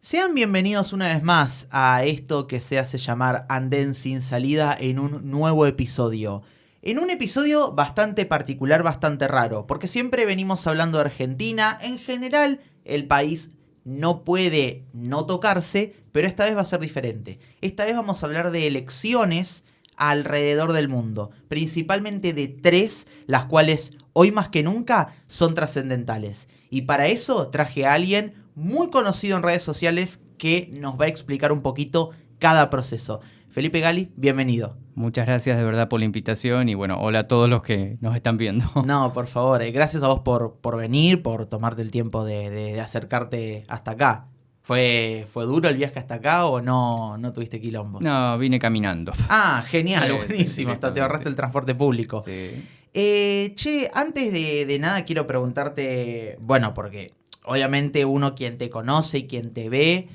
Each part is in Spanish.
Sean bienvenidos una vez más a esto que se hace llamar Andén sin salida en un nuevo episodio. En un episodio bastante particular, bastante raro, porque siempre venimos hablando de Argentina. En general, el país no puede no tocarse, pero esta vez va a ser diferente. Esta vez vamos a hablar de elecciones alrededor del mundo, principalmente de tres, las cuales hoy más que nunca son trascendentales. Y para eso traje a alguien muy conocido en redes sociales que nos va a explicar un poquito cada proceso. Felipe Gali, bienvenido. Muchas gracias de verdad por la invitación y bueno, hola a todos los que nos están viendo. No, por favor, gracias a vos por venir, por tomarte el tiempo de acercarte hasta acá. ¿Fue duro el viaje hasta acá o no tuviste quilombos? No, vine caminando. Ah, genial, Sí, buenísimo. sí, Hasta te ahorraste el transporte público. Sí. Che, antes de nada quiero preguntarte, bueno, porque obviamente uno quien te conoce y quien te ve,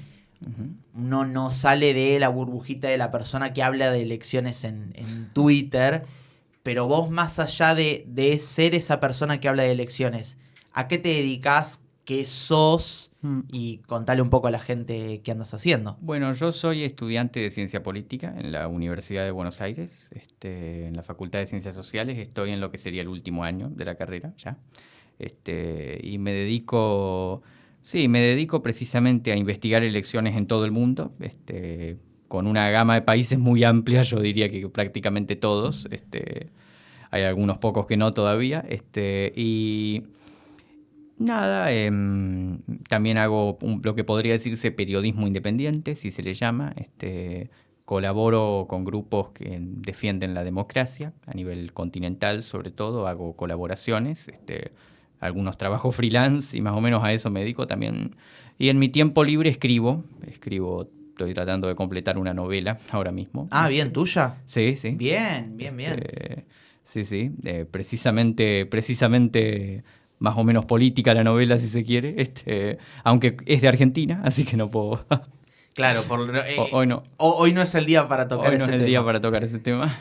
uno no sale de la burbujita de la persona que habla de elecciones en Twitter, pero vos más allá de ser esa persona que habla de elecciones, ¿a qué te dedicás? ¿Qué sos? Y contale un poco a la gente qué andas haciendo. Bueno, yo soy estudiante de Ciencia Política en la Universidad de Buenos Aires, en la Facultad de Ciencias Sociales. Estoy en lo que sería el último año de la carrera ya. Y me dedico precisamente a investigar elecciones en todo el mundo, con una gama de países muy amplia, yo diría que prácticamente todos. Hay algunos pocos que no todavía. Y nada, también hago lo que podría decirse periodismo independiente, si se le llama. Colaboro con grupos que defienden la democracia a nivel continental, sobre todo. Hago colaboraciones, algunos trabajos freelance y más o menos a eso me dedico también. Y en mi tiempo libre escribo, estoy tratando de completar una novela ahora mismo. Ah, bien, ¿tuya? Sí, sí. Bien. Sí. Precisamente más o menos política la novela, si se quiere. Aunque es de Argentina, así que no puedo. Claro, Hoy no. Hoy no es el día para tocar Hoy no ese es el tema. día para tocar ese tema.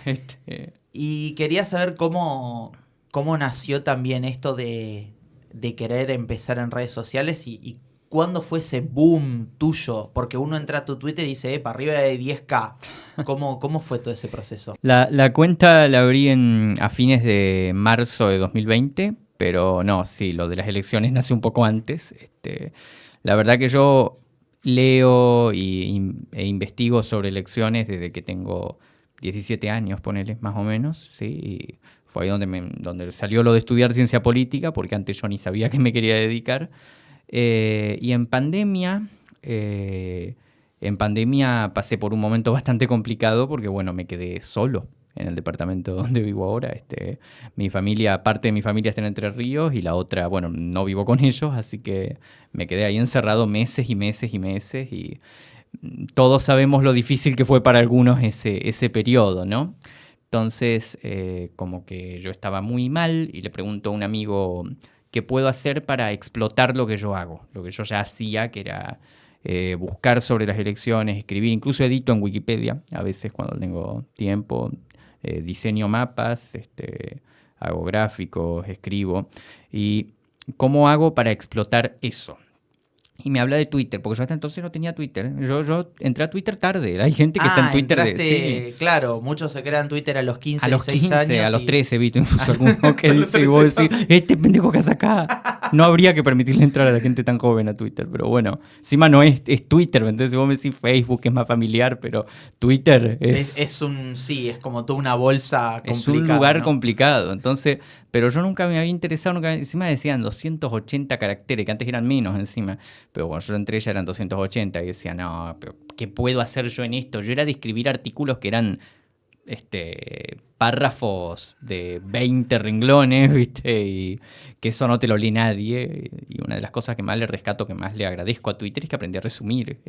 Y quería saber cómo nació también esto de querer empezar en redes sociales y cuándo fue ese boom tuyo. Porque uno entra a tu Twitter y dice, para arriba de 10K. ¿Cómo fue todo ese proceso? La cuenta la abrí a fines de marzo de 2020, pero no, sí, lo de las elecciones nace un poco antes. La verdad que yo leo e investigo sobre elecciones desde que tengo 17 años, ponele, más o menos, ¿sí? Y fue ahí donde salió lo de estudiar ciencia política, porque antes yo ni sabía a qué me quería dedicar. Y en pandemia pasé por un momento bastante complicado porque, bueno, me quedé solo en el departamento donde vivo ahora. Parte de mi familia está en Entre Ríos y la otra, bueno, no vivo con ellos, así que me quedé ahí encerrado meses y meses y meses y todos sabemos lo difícil que fue para algunos ese periodo, ¿no? Entonces, como que yo estaba muy mal y le pregunto a un amigo qué puedo hacer para explotar lo que yo hago, lo que yo ya hacía, que era buscar sobre las elecciones, escribir, incluso edito en Wikipedia, a veces cuando tengo tiempo, diseño mapas, hago gráficos, escribo. ¿Y cómo hago para explotar eso? Y me habla de Twitter, porque yo hasta entonces no tenía Twitter. Yo entré a Twitter tarde. Hay gente que está en Twitter entraste, claro, muchos se crean Twitter a los 15, a los 16 15, años. a los 13, vi incluso alguno que dice, y vos decís, pendejo que hace acá. No habría que permitirle entrar a la gente tan joven a Twitter, pero bueno, encima no es Twitter, entonces vos me decís Facebook, que es más familiar, pero Twitter es como toda una bolsa complicada. Es un lugar, ¿no? complicado, entonces, pero yo nunca me había interesado, encima decían 280 caracteres, que antes eran menos encima, pero cuando yo entré ya eran 280 y decía, no, pero ¿qué puedo hacer yo en esto? Yo era de escribir artículos que eran párrafos de 20 renglones, ¿viste? Y que eso no te lo lee nadie. Y una de las cosas que más le rescato, que más le agradezco a Twitter es que aprendí a resumir,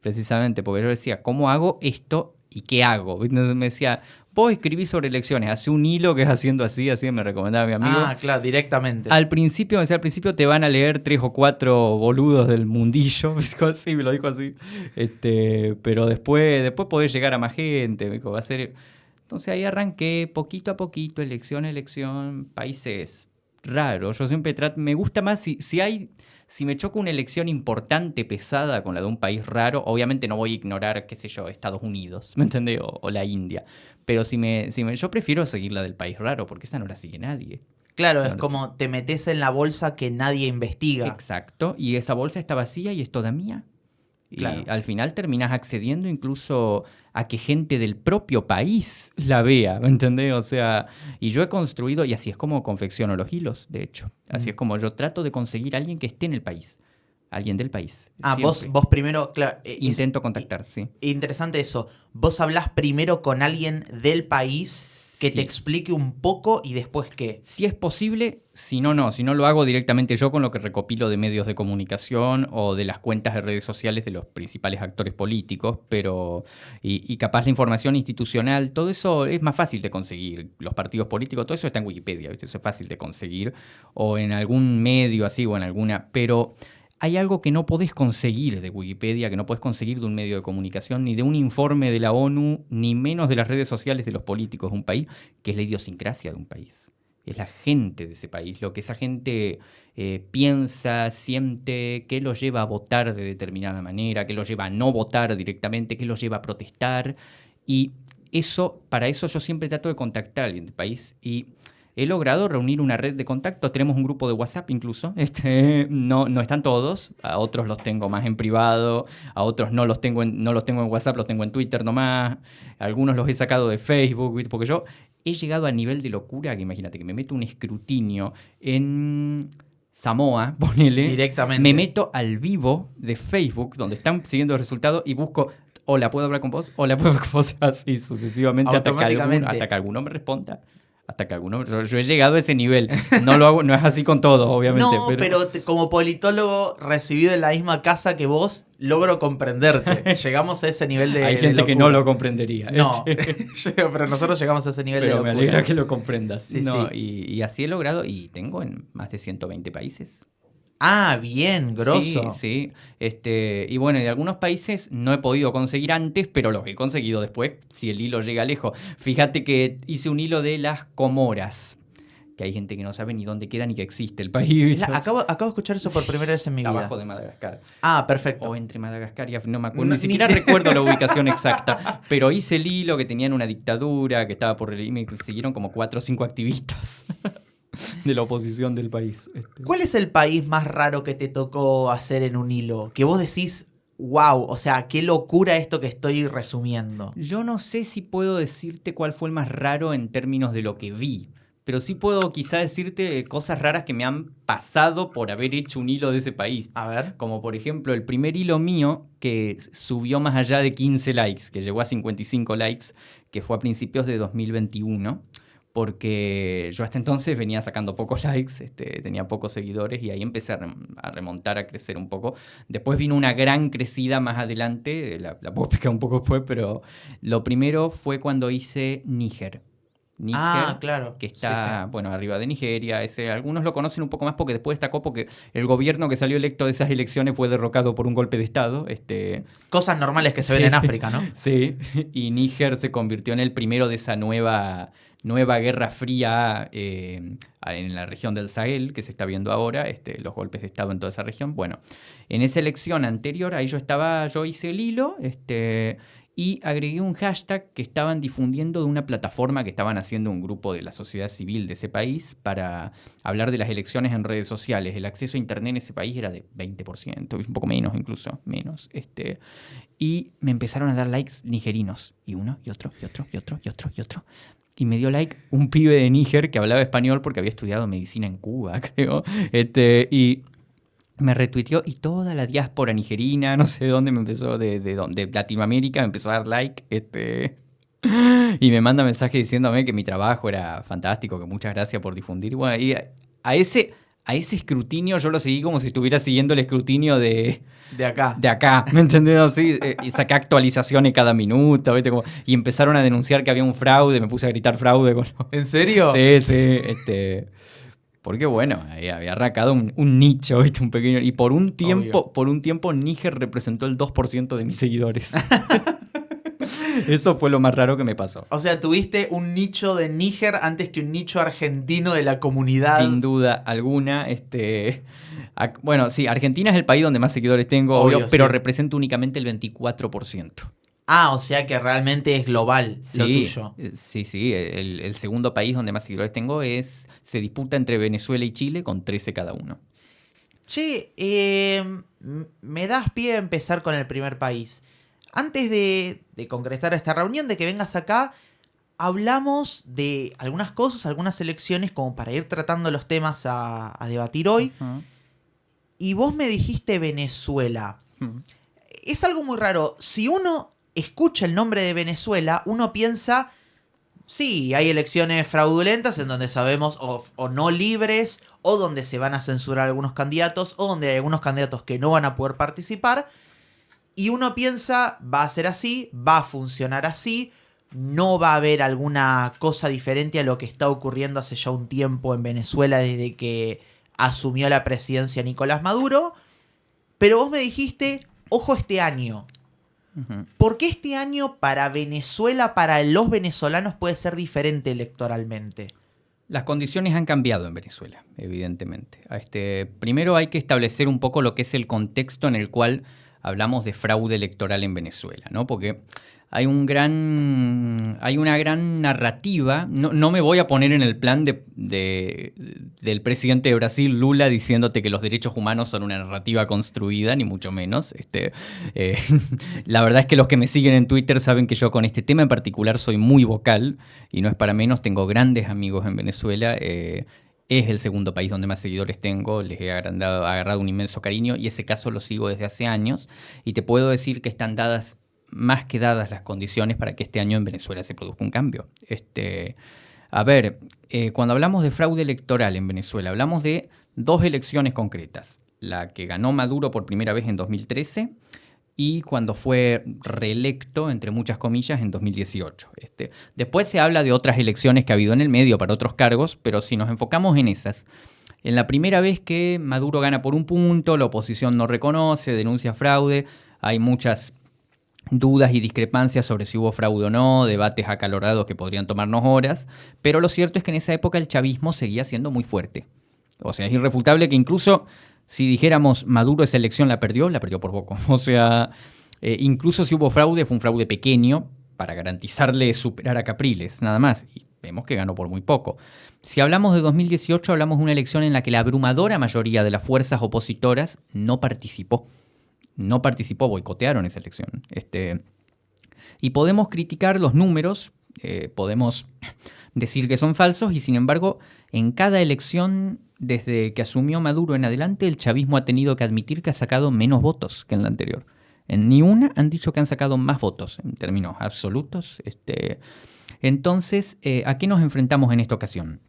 precisamente, porque yo decía, ¿cómo hago esto y qué hago? Entonces me decía, vos escribís sobre elecciones, hace un hilo que es haciendo así me recomendaba mi amigo. Ah, claro, directamente. Al principio te van a leer 3 o 4 boludos del mundillo, me lo dijo así. Pero después podés llegar a más gente, me dijo, va a ser... Entonces ahí arranqué poquito a poquito, elección a elección, países raros. Yo siempre me gusta más si Si me choca una elección importante, pesada, con la de un país raro, obviamente no voy a ignorar, qué sé yo, Estados Unidos, ¿me entendés? O la India. Pero yo prefiero seguir la del país raro, porque esa no la sigue nadie. Claro, No es la como te metes en la bolsa que nadie investiga. Exacto, y esa bolsa está vacía y es toda mía. Y Claro. al final terminas accediendo incluso a que gente del propio país la vea, ¿me entendés? O sea, y yo he construido, y así es como confecciono los hilos, de hecho. Así es como yo trato de conseguir a alguien que esté en el país, alguien del país. Siempre. Vos primero, claro. Intento contactar, sí. Interesante eso. Vos hablás primero con alguien del país que te Sí. explique un poco y después qué. Si es posible, si no, no. Si no, lo hago directamente yo con lo que recopilo de medios de comunicación o de las cuentas de redes sociales de los principales actores políticos, pero y capaz la información institucional, todo eso es más fácil de conseguir. Los partidos políticos, todo eso está en Wikipedia, ¿viste? Eso es fácil de conseguir. O en algún medio así, o en alguna... Pero hay algo que no podés conseguir de Wikipedia, que no podés conseguir de un medio de comunicación, ni de un informe de la ONU, ni menos de las redes sociales de los políticos de un país, que es la idiosincrasia de un país. Es la gente de ese país, lo que esa gente piensa, siente, qué lo lleva a votar de determinada manera, qué lo lleva a no votar directamente, qué lo lleva a protestar. Y para eso yo siempre trato de contactar a alguien del país y... He logrado reunir una red de contactos, tenemos un grupo de WhatsApp incluso, no están todos, a otros los tengo más en privado, a otros no los tengo en WhatsApp, los tengo en Twitter nomás, algunos los he sacado de Facebook, ¿viste? Porque yo he llegado al nivel de locura que imagínate que me meto un escrutinio en Samoa, ponele, Directamente. me meto al vivo de Facebook, donde están siguiendo el resultado y busco... Hola, ¿puedo hablar con vos? Hola, ¿puedo hablar con vos? Así sucesivamente Automáticamente. hasta que alguno me responda. Hasta que alguno... Yo he llegado a ese nivel. No lo hago, no es así con todos, obviamente. No, pero como politólogo recibido en la misma casa que vos, logro comprenderte. Llegamos a ese nivel de Hay gente que locura. no lo comprendería. No, pero nosotros llegamos a ese nivel de Pero locura. me alegra que lo comprendas. Sí, No, sí. y así he logrado, y tengo en más de 120 países. Ah, bien, grosso. Sí, sí. Y bueno, de algunos países no he podido conseguir antes, pero los he conseguido después, si el hilo llega lejos. Fíjate que hice un hilo de las Comoras, que hay gente que no sabe ni dónde queda ni que existe el país. Acabo de escuchar eso por primera vez en mi vida. Abajo de Madagascar. Ah, perfecto. O entre Madagascar y no me acuerdo, ni siquiera recuerdo la ubicación exacta, pero hice el hilo que tenían una dictadura, que estaba por y me siguieron como 4 o 5 activistas de la oposición del país. ¿Cuál es el país más raro que te tocó hacer en un hilo? Que vos decís, wow, o sea, qué locura esto que estoy resumiendo. Yo no sé si puedo decirte cuál fue el más raro en términos de lo que vi, pero sí puedo quizá decirte cosas raras que me han pasado por haber hecho un hilo de ese país. A ver. Como por ejemplo el primer hilo mío que subió más allá de 15 likes, que llegó a 55 likes, que fue a principios de 2021. Porque yo hasta entonces venía sacando pocos likes, tenía pocos seguidores y ahí empecé a remontar, a crecer un poco. Después vino una gran crecida más adelante, la puedo explicar un poco después, pero lo primero fue cuando hice Níger. Ah, claro. Que está, Sí, sí. bueno, arriba de Nigeria. Algunos lo conocen un poco más porque después destacó porque el gobierno que salió electo de esas elecciones fue derrocado por un golpe de Estado. Cosas normales que se Sí. ven en África, ¿no? Sí, y Níger se convirtió en el primero de esa nueva guerra fría en la región del Sahel, que se está viendo ahora, los golpes de Estado en toda esa región. Bueno, en esa elección anterior, ahí yo hice el hilo, y agregué un hashtag que estaban difundiendo de una plataforma que estaban haciendo un grupo de la sociedad civil de ese país para hablar de las elecciones en redes sociales. El acceso a internet en ese país era de 20%, un poco menos incluso, menos. Y me empezaron a dar likes nigerinos, y uno, y otro, y otro, y otro, y otro, y otro. Y me dio like un pibe de Níger que hablaba español porque había estudiado medicina en Cuba, creo. Y me retuiteó y toda la diáspora nigerina, no sé dónde me empezó, de Latinoamérica, me empezó a dar like. Y me manda mensaje diciéndome que mi trabajo era fantástico, que muchas gracias por difundir. Bueno, y a ese escrutinio yo lo seguí como si estuviera siguiendo el escrutinio de acá, ¿me entendés? Así, y saqué actualizaciones cada minuto, ¿viste? Y empezaron a denunciar que había un fraude, me puse a gritar fraude. ¿En serio? Sí, porque bueno, ahí había arrancado un nicho, ¿viste? Un pequeño. Y por un tiempo Níger representó el 2% de mis seguidores. Eso fue lo más raro que me pasó. O sea, tuviste un nicho de Níger antes que un nicho argentino de la comunidad. Sin duda alguna, Bueno, sí, Argentina es el país donde más seguidores tengo, obvio, Sí. pero representa únicamente el 24%. Ah, o sea que realmente es global lo Sí, tuyo. sí. El segundo país donde más seguidores tengo se disputa entre Venezuela y Chile con 13 cada uno. Che, me das pie a empezar con el primer país. Antes de concretar esta reunión, de que vengas acá, hablamos de algunas cosas, algunas elecciones, como para ir tratando los temas a debatir hoy. Ujú. Y vos me dijiste Venezuela. Ujú. Es algo muy raro. Si uno escucha el nombre de Venezuela, uno piensa, sí, hay elecciones fraudulentas en donde sabemos o no libres, o donde se van a censurar algunos candidatos, o donde hay algunos candidatos que no van a poder participar. Y uno piensa, va a ser así, va a funcionar así, no va a haber alguna cosa diferente a lo que está ocurriendo hace ya un tiempo en Venezuela desde que asumió la presidencia Nicolás Maduro. Pero vos me dijiste, ojo este año. Ujú. ¿Por qué este año para Venezuela, para los venezolanos, puede ser diferente electoralmente? Las condiciones han cambiado en Venezuela, evidentemente. Primero hay que establecer un poco lo que es el contexto en el cual hablamos de fraude electoral en Venezuela, ¿no? Porque hay una gran narrativa. No me voy a poner en el plan del presidente de Brasil, Lula, diciéndote que los derechos humanos son una narrativa construida, ni mucho menos. La verdad es que los que me siguen en Twitter saben que yo con este tema en particular soy muy vocal, y no es para menos, tengo grandes amigos en Venezuela. Es el segundo país donde más seguidores tengo, les he agarrado un inmenso cariño, y ese caso lo sigo desde hace años, y te puedo decir que están más que dadas las condiciones para que este año en Venezuela se produzca un cambio. Cuando hablamos de fraude electoral en Venezuela, hablamos de dos elecciones concretas. La que ganó Maduro por primera vez en 2013 y cuando fue reelecto, entre muchas comillas, en 2018. Después se habla de otras elecciones que ha habido en el medio para otros cargos, pero si nos enfocamos en esas, en la primera vez que Maduro gana por un punto, la oposición no reconoce, denuncia fraude, hay muchas dudas y discrepancias sobre si hubo fraude o no, debates acalorados que podrían tomarnos horas, pero lo cierto es que en esa época el chavismo seguía siendo muy fuerte. O sea, es irrefutable que incluso si dijéramos Maduro esa elección la perdió por poco. O sea, incluso si hubo fraude, fue un fraude pequeño para garantizarle superar a Capriles, nada más. Y vemos que ganó por muy poco. Si hablamos de 2018, hablamos de una elección en la que la abrumadora mayoría de las fuerzas opositoras no participó. Boicotearon esa elección. Y podemos criticar los números, podemos decir que son falsos, y sin embargo, en cada elección, desde que asumió Maduro en adelante, el chavismo ha tenido que admitir que ha sacado menos votos que en la anterior. En ni una han dicho que han sacado más votos en términos absolutos. Entonces, ¿a qué nos enfrentamos en esta ocasión?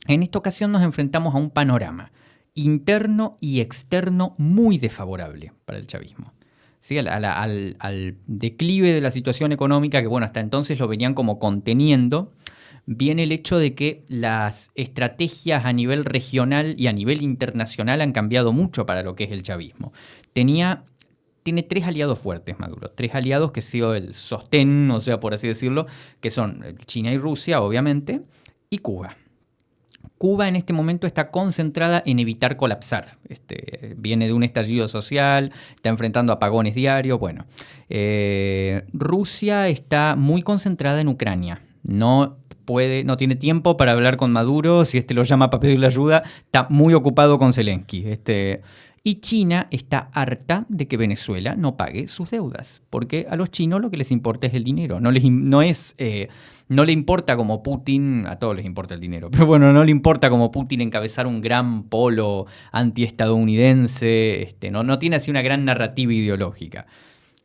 En esta ocasión nos enfrentamos a un panorama interno y externo muy desfavorable para el chavismo. ¿Sí? Al declive de la situación económica, que bueno, hasta entonces lo venían como conteniendo, viene el hecho de que las estrategias a nivel regional y a nivel internacional han cambiado mucho para lo que es el chavismo. Tiene tres aliados fuertes Maduro, tres aliados que han sido el sostén, o sea, por así decirlo, que son China y Rusia, obviamente, y Cuba. Cuba en este momento está concentrada en evitar colapsar. Viene de un estallido social, está enfrentando apagones diarios. Bueno, Rusia está muy concentrada en Ucrania. No tiene tiempo para hablar con Maduro. Si lo llama para pedirle ayuda, está muy ocupado con Zelensky. Y China está harta de que Venezuela no pague sus deudas, porque a los chinos lo que les importa es el dinero. No le importa como Putin, a todos les importa el dinero, pero bueno, no le importa como Putin encabezar un gran polo antiestadounidense, no tiene así una gran narrativa ideológica.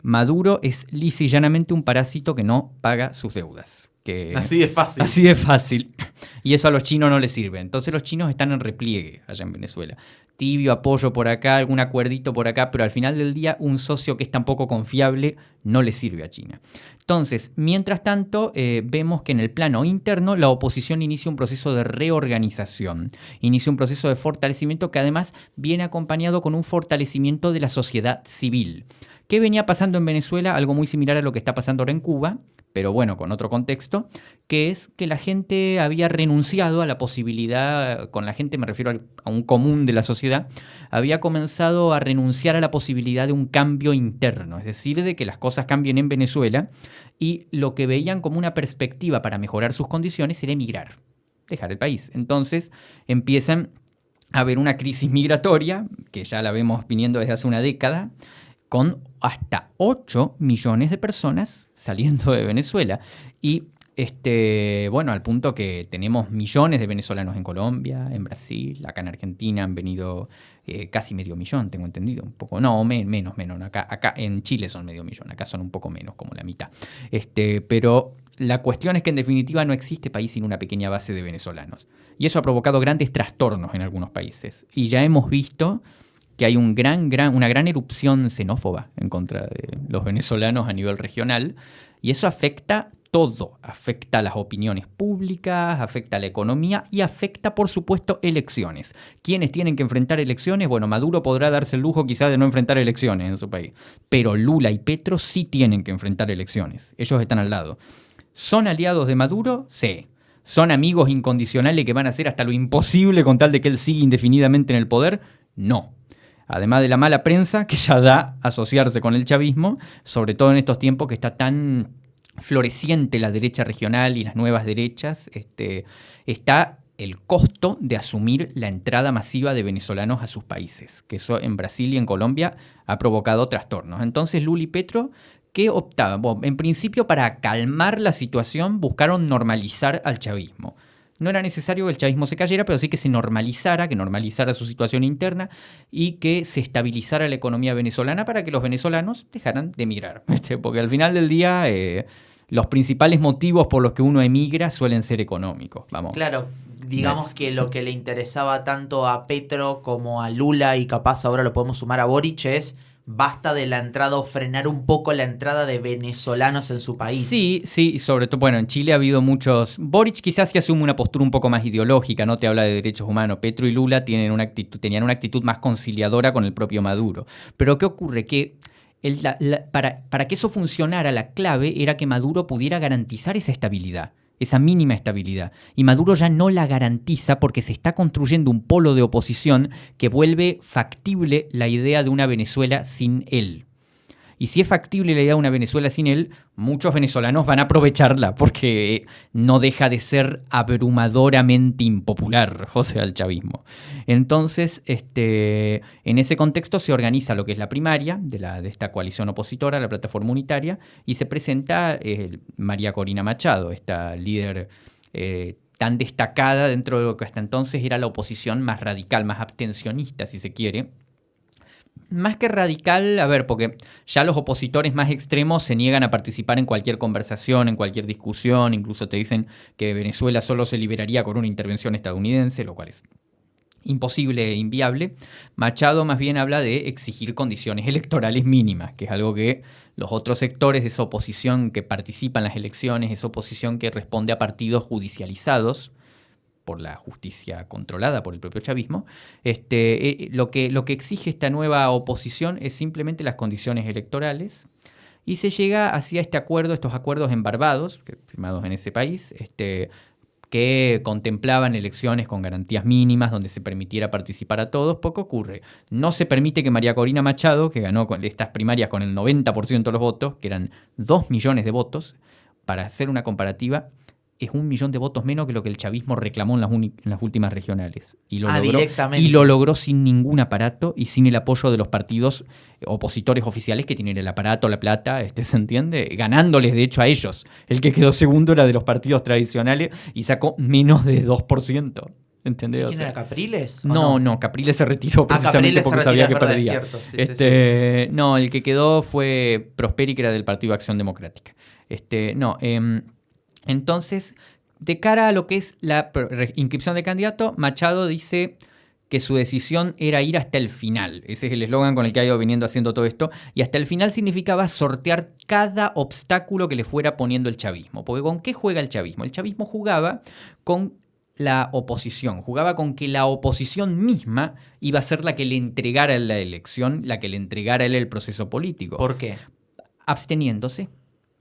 Maduro es lisa y llanamente un parásito que no paga sus deudas. Así de fácil. Así de fácil. Y eso a los chinos no les sirve. Entonces los chinos están en repliegue allá en Venezuela. Tibio apoyo por acá, algún acuerdito por acá, pero al final del día un socio que es tan poco confiable no le sirve a China. Entonces, mientras tanto, vemos que en el plano interno la oposición inicia un proceso de reorganización, inicia un proceso de fortalecimiento que además viene acompañado con un fortalecimiento de la sociedad civil. ¿Qué venía pasando en Venezuela? Algo muy similar a lo que está pasando ahora en Cuba, pero bueno, con otro contexto, que es que la gente había renunciado a la posibilidad, con la gente me refiero a un común de la sociedad, había comenzado a renunciar a la posibilidad de un cambio interno, es decir, de que las cosas cambien en Venezuela, y lo que veían como una perspectiva para mejorar sus condiciones era emigrar, dejar el país. Entonces empiezan a haber una crisis migratoria, que ya la vemos viniendo desde hace una década, con hasta 8 millones de personas saliendo de Venezuela. Y bueno, al punto que tenemos millones de venezolanos en Colombia, en Brasil, acá en Argentina han venido casi medio millón, tengo entendido, un poco, no, menos, acá en Chile son medio millón, acá son un poco menos, como la mitad. Pero la cuestión es que en definitiva no existe país sin una pequeña base de venezolanos. Y eso ha provocado grandes trastornos en algunos países. Y ya hemos visto que hay una gran erupción xenófoba en contra de los venezolanos a nivel regional, y eso afecta todo, afecta las opiniones públicas, afecta la economía y afecta, por supuesto, elecciones. ¿Quiénes tienen que enfrentar elecciones? Bueno, Maduro podrá darse el lujo quizás de no enfrentar elecciones en su país, pero Lula y Petro sí tienen que enfrentar elecciones, ellos están al lado. ¿Son aliados de Maduro? Sí. ¿Son amigos incondicionales que van a hacer hasta lo imposible con tal de que él siga indefinidamente en el poder? No. Además de la mala prensa que ya da asociarse con el chavismo, sobre todo en estos tiempos que está tan floreciente la derecha regional y las nuevas derechas, está el costo de asumir la entrada masiva de venezolanos a sus países, que eso en Brasil y en Colombia ha provocado trastornos. Entonces Lula y Petro, ¿qué optaban? Bueno, en principio, para calmar la situación, buscaron normalizar al chavismo. No era necesario que el chavismo se cayera, pero sí que se normalizara, que normalizara su situación interna y que se estabilizara la economía venezolana para que los venezolanos dejaran de emigrar. Porque al final del día los principales motivos por los que uno emigra suelen ser económicos. Vamos. Claro, digamos que lo que le interesaba tanto a Petro como a Lula, y capaz ahora lo podemos sumar a Boric, es basta de la entrada o frenar un poco la entrada de venezolanos en su país. Sí, sobre todo, bueno, en Chile ha habido muchos... Boric quizás sí asume una postura un poco más ideológica, no te habla de derechos humanos. Petro y Lula tenían una actitud más conciliadora con el propio Maduro. Pero ¿qué ocurre? Que para que eso funcionara, la clave era que Maduro pudiera garantizar esa estabilidad, esa mínima estabilidad. Y Maduro ya no la garantiza porque se está construyendo un polo de oposición que vuelve factible la idea de una Venezuela sin él. Y si es factible la idea de una Venezuela sin él, muchos venezolanos van a aprovecharla porque no deja de ser abrumadoramente impopular, o sea, el chavismo. Entonces, en ese contexto se organiza lo que es la primaria de esta coalición opositora, la Plataforma Unitaria, y se presenta María Corina Machado, esta líder tan destacada dentro de lo que hasta entonces era la oposición más radical, más abstencionista, si se quiere. Más que radical, porque ya los opositores más extremos se niegan a participar en cualquier conversación, en cualquier discusión, incluso te dicen que Venezuela solo se liberaría con una intervención estadounidense, lo cual es imposible e inviable. Machado más bien habla de exigir condiciones electorales mínimas, que es algo que los otros sectores de esa oposición que participan en las elecciones, esa oposición que responde a partidos judicializados por la justicia controlada por el propio chavismo, lo que exige esta nueva oposición es simplemente las condiciones electorales, y se llega hacia estos acuerdos en Barbados, firmados en ese país, que contemplaban elecciones con garantías mínimas, donde se permitiera participar a todos. Poco ocurre. No se permite que María Corina Machado, que ganó estas primarias con el 90% de los votos, que eran 2 millones de votos, para hacer una comparativa, es 1 millón de votos menos que lo que el chavismo reclamó en las últimas regionales. Y lo logró sin ningún aparato y sin el apoyo de los partidos opositores oficiales que tienen el aparato, la plata, ¿se entiende? Ganándoles, de hecho, a ellos. El que quedó segundo era de los partidos tradicionales y sacó menos de 2%. ¿Entendés? ¿Quién era, Capriles? No, Capriles se retiró precisamente porque sabía que perdía. Sí. No, el que quedó fue Prosperi, que era del Partido Acción Democrática. Entonces, de cara a lo que es la inscripción de candidato, Machado dice que su decisión era ir hasta el final. Ese es el eslogan con el que ha ido viniendo haciendo todo esto. Y hasta el final significaba sortear cada obstáculo que le fuera poniendo el chavismo. Porque ¿con qué juega el chavismo? El chavismo jugaba con la oposición. Jugaba con que la oposición misma iba a ser la que le entregara la elección, la que le entregara él el proceso político. ¿Por qué? Absteniéndose.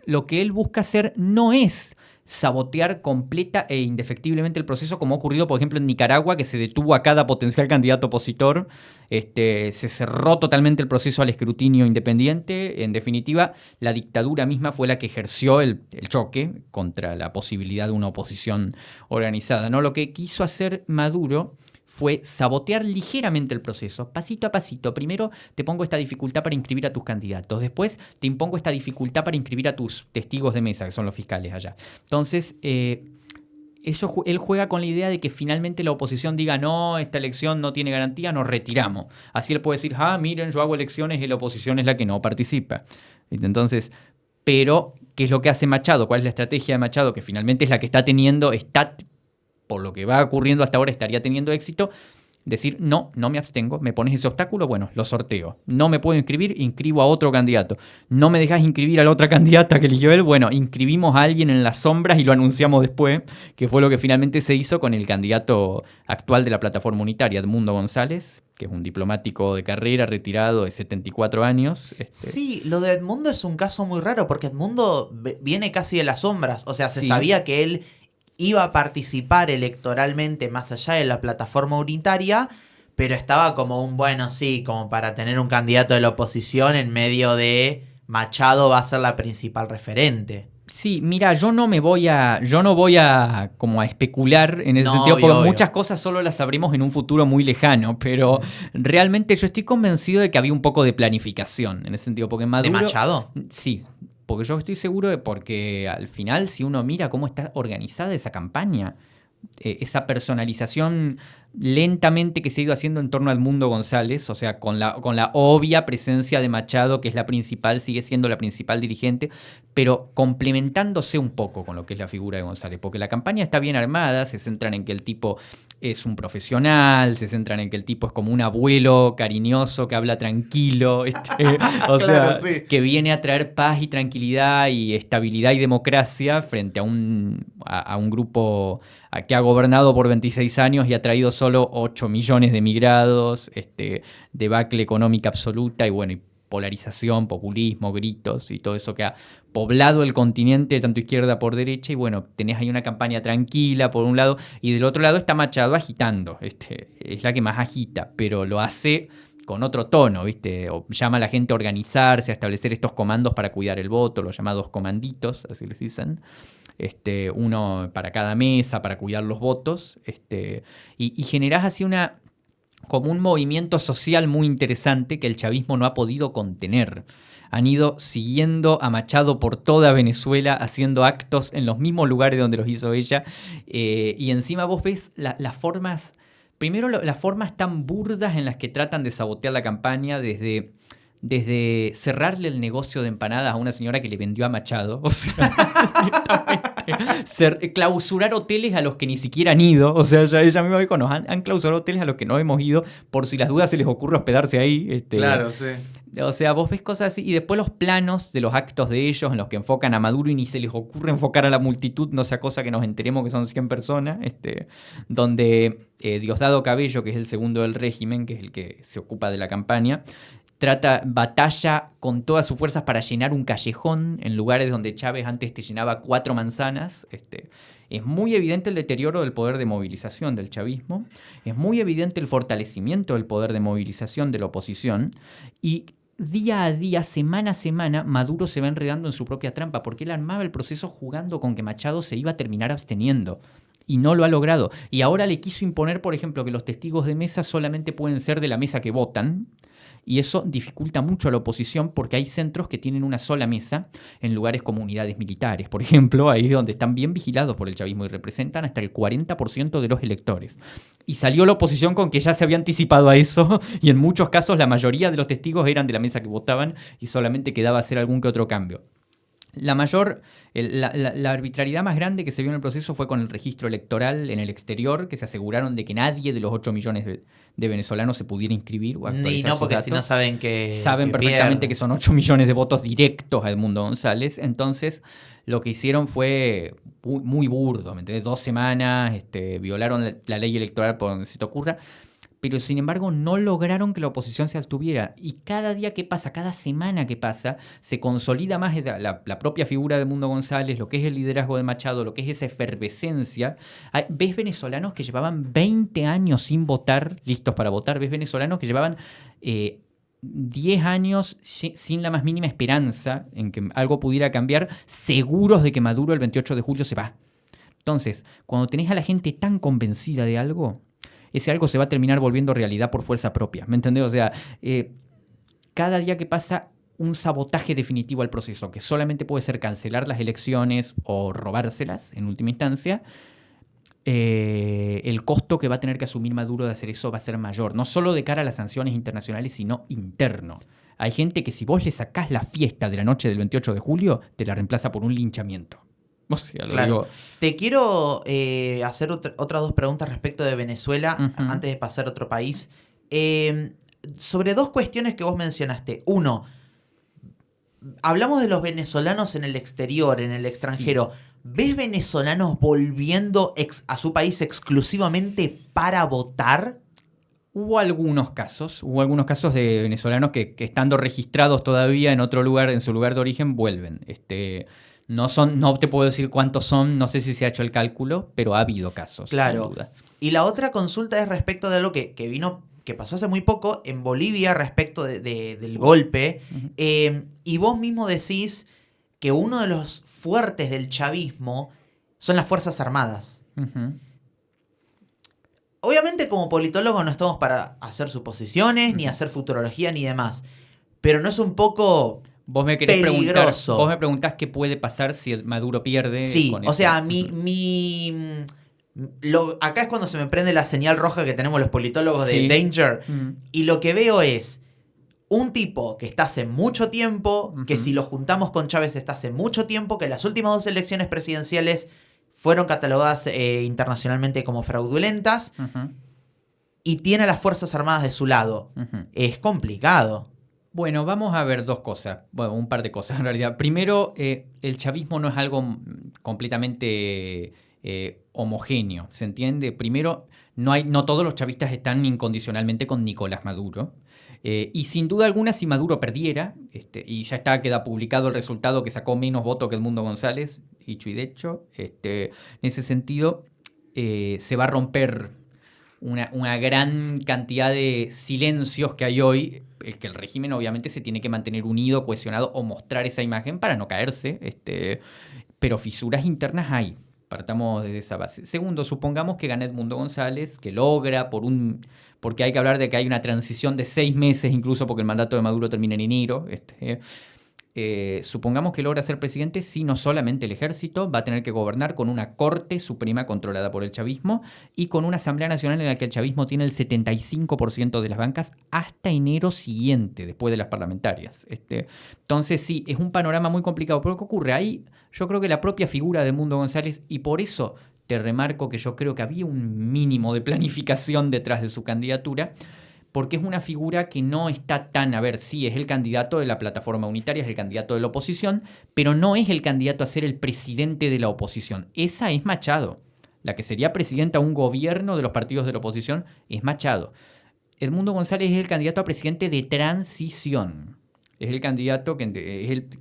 lo que él busca hacer no es sabotear completa e indefectiblemente el proceso, como ha ocurrido, por ejemplo, en Nicaragua, que se detuvo a cada potencial candidato opositor, se cerró totalmente el proceso al escrutinio independiente. En definitiva, la dictadura misma fue la que ejerció el choque contra la posibilidad de una oposición organizada, ¿no? Lo que quiso hacer Maduro fue sabotear ligeramente el proceso, pasito a pasito. Primero te pongo esta dificultad para inscribir a tus candidatos, después te impongo esta dificultad para inscribir a tus testigos de mesa, que son los fiscales allá. Entonces, él juega con la idea de que finalmente la oposición diga, no, esta elección no tiene garantía, nos retiramos. Así él puede decir, miren, yo hago elecciones y la oposición es la que no participa. Entonces, pero, ¿qué es lo que hace Machado? ¿Cuál es la estrategia de Machado? Que finalmente es la que está por lo que va ocurriendo hasta ahora, estaría teniendo éxito. Decir, no me abstengo, me pones ese obstáculo, bueno, lo sorteo. No me puedo inscribir, inscribo a otro candidato. No me dejas inscribir a la otra candidata que eligió él, bueno, inscribimos a alguien en las sombras y lo anunciamos después, que fue lo que finalmente se hizo con el candidato actual de la plataforma unitaria, Edmundo González, que es un diplomático de carrera retirado de 74 años. Sí, lo de Edmundo es un caso muy raro, porque Edmundo viene casi de las sombras. O sea, se sabía que él iba a participar electoralmente más allá de la plataforma unitaria, pero estaba como como para tener un candidato de la oposición en medio de Machado va a ser la principal referente. Sí, mira, yo no voy a como a especular en ese sentido, porque muchas cosas solo las sabremos en un futuro muy lejano, pero realmente yo estoy convencido de que había un poco de planificación en ese sentido, porque Maduro... ¿De Machado? Sí, porque yo estoy seguro de porque al final, si uno mira cómo está organizada esa campaña, esa personalización lentamente que se ha ido haciendo en torno al Edmundo González, o sea, con la obvia presencia de Machado, que es la principal, sigue siendo la principal dirigente, pero complementándose un poco con lo que es la figura de González, porque la campaña está bien armada, se centran en que el tipo es un profesional, se centran en que el tipo es como un abuelo cariñoso que habla tranquilo, o sea, que viene a traer paz y tranquilidad y estabilidad y democracia frente a un grupo que ha gobernado por 26 años y ha traído solo 8 millones de migrados, debacle económica absoluta y bueno, y polarización, populismo, gritos y todo eso que ha poblado el continente, tanto izquierda por derecha, y bueno, tenés ahí una campaña tranquila por un lado, y del otro lado está Machado agitando, es la que más agita, pero lo hace con otro tono, ¿viste? O llama a la gente a organizarse, a establecer estos comandos para cuidar el voto, los llamados comanditos, así les dicen. Uno para cada mesa, para cuidar los votos, y generás así como un movimiento social muy interesante que el chavismo no ha podido contener. Han ido siguiendo a Machado por toda Venezuela, haciendo actos en los mismos lugares donde los hizo ella, y encima vos ves las formas, primero las formas tan burdas en las que tratan de sabotear la campaña, desde cerrarle el negocio de empanadas a una señora que le vendió a Machado, o sea, clausurar hoteles a los que ni siquiera han ido, o sea, ella misma dijo, nos han clausurado hoteles a los que no hemos ido, por si las dudas se les ocurre hospedarse ahí. Claro, sí. O sea, vos ves cosas así, y después los planos de los actos de ellos, en los que enfocan a Maduro y ni se les ocurre enfocar a la multitud, no sea cosa que nos enteremos que son 100 personas, donde Diosdado Cabello, que es el segundo del régimen, que es el que se ocupa de la campaña, batalla con todas sus fuerzas para llenar un callejón en lugares donde Chávez antes te llenaba 4 manzanas. Es muy evidente el deterioro del poder de movilización del chavismo, es muy evidente el fortalecimiento del poder de movilización de la oposición, y día a día, semana a semana, Maduro se va enredando en su propia trampa, porque él armaba el proceso jugando con que Machado se iba a terminar absteniendo. Y no lo ha logrado. Y ahora le quiso imponer, por ejemplo, que los testigos de mesa solamente pueden ser de la mesa que votan. Y eso dificulta mucho a la oposición porque hay centros que tienen una sola mesa en lugares como unidades militares, por ejemplo, ahí donde están bien vigilados por el chavismo y representan hasta el 40% de los electores. Y salió la oposición con que ya se había anticipado a eso y en muchos casos la mayoría de los testigos eran de la mesa que votaban y solamente quedaba hacer algún que otro cambio. La arbitrariedad más grande que se vio en el proceso fue con el registro electoral en el exterior, que se aseguraron de que nadie de los 8 millones de venezolanos se pudiera inscribir o actualizar sus datos. Porque si no saben que perfectamente que son 8 millones de votos directos a Edmundo González. Entonces, lo que hicieron fue muy burdo, ¿me entendés? 2 semanas, violaron la ley electoral por donde se te ocurra. pero sin embargo no lograron que la oposición se abstuviera. Y cada día que pasa, cada semana que pasa, se consolida más la propia figura de Mundo González, lo que es el liderazgo de Machado, lo que es esa efervescencia. Ves venezolanos que llevaban 20 años sin votar, listos para votar. Ves venezolanos que llevaban 10 años sin la más mínima esperanza en que algo pudiera cambiar, seguros de que Maduro el 28 de julio se va. Entonces, cuando tenés a la gente tan convencida de algo, ese algo se va a terminar volviendo realidad por fuerza propia. ¿Me entendés? O sea, cada día que pasa, un sabotaje definitivo al proceso, que solamente puede ser cancelar las elecciones o robárselas en última instancia, el costo que va a tener que asumir Maduro de hacer eso va a ser mayor, no solo de cara a las sanciones internacionales, sino interno. Hay gente que si vos le sacás la fiesta de la noche del 28 de julio, te la reemplaza por un linchamiento. O sea, lo digo. Te quiero hacer otras dos preguntas respecto de Venezuela, antes de pasar a otro país. Sobre dos cuestiones que vos mencionaste. Uno, hablamos de los venezolanos en el exterior, en el extranjero. ¿Ves venezolanos volviendo a su país exclusivamente para votar? Hubo algunos casos de venezolanos que estando registrados todavía en otro lugar, en su lugar de origen, vuelven. No te puedo decir cuántos son, no sé si se ha hecho el cálculo, pero ha habido casos. Claro. Sin duda. Y la otra consulta es respecto de algo que pasó hace muy poco en Bolivia respecto del golpe. Y vos mismo decís que uno de los fuertes del chavismo son las Fuerzas Armadas. Obviamente, como politólogos no estamos para hacer suposiciones, ni hacer futurología, ni demás. Pero no es un poco Vos me querés peligroso. Vos me preguntás qué puede pasar si Maduro pierde. Sí, con o eso. sea, acá es cuando se me prende la señal roja que tenemos los politólogos de Danger. Y lo que veo es un tipo que está hace mucho tiempo, que si lo juntamos con Chávez está hace mucho tiempo, que las últimas 2 elecciones presidenciales fueron catalogadas internacionalmente como fraudulentas, y tiene a las Fuerzas Armadas de su lado. Es complicado. Bueno, vamos a ver dos cosas. Bueno, un par de cosas en realidad. Primero, el chavismo no es algo completamente homogéneo, ¿se entiende? Primero, no todos los chavistas están incondicionalmente con Nicolás Maduro. Y sin duda alguna, si Maduro perdiera, y ya queda publicado el resultado que sacó menos votos que Edmundo González, dicho y de hecho, en ese sentido, se va a romper una gran cantidad de silencios que hay hoy, el que el régimen obviamente se tiene que mantener unido, cohesionado o mostrar esa imagen para no caerse, pero fisuras internas hay. Partamos desde esa base. Segundo, supongamos que gana Edmundo González, que logra porque hay que hablar de que hay una transición de 6 meses, incluso porque el mandato de Maduro termina en enero. Supongamos que logra ser presidente, sí, no solamente el ejército va a tener que gobernar con una corte suprema controlada por el chavismo y con una asamblea nacional en la que el chavismo tiene el 75% de las bancas hasta enero siguiente, después de las parlamentarias. Entonces sí, es un panorama muy complicado. Pero ¿qué ocurre? Ahí yo creo que la propia figura de Edmundo González, y por eso te remarco que yo creo que había un mínimo de planificación detrás de su candidatura, porque es una figura que no está tan, sí, es el candidato de la plataforma unitaria, es el candidato de la oposición, pero no es el candidato a ser el presidente de la oposición. Esa es Machado. La que sería presidenta de un gobierno de los partidos de la oposición es Machado. Edmundo González es el candidato a presidente de transición. Es el candidato que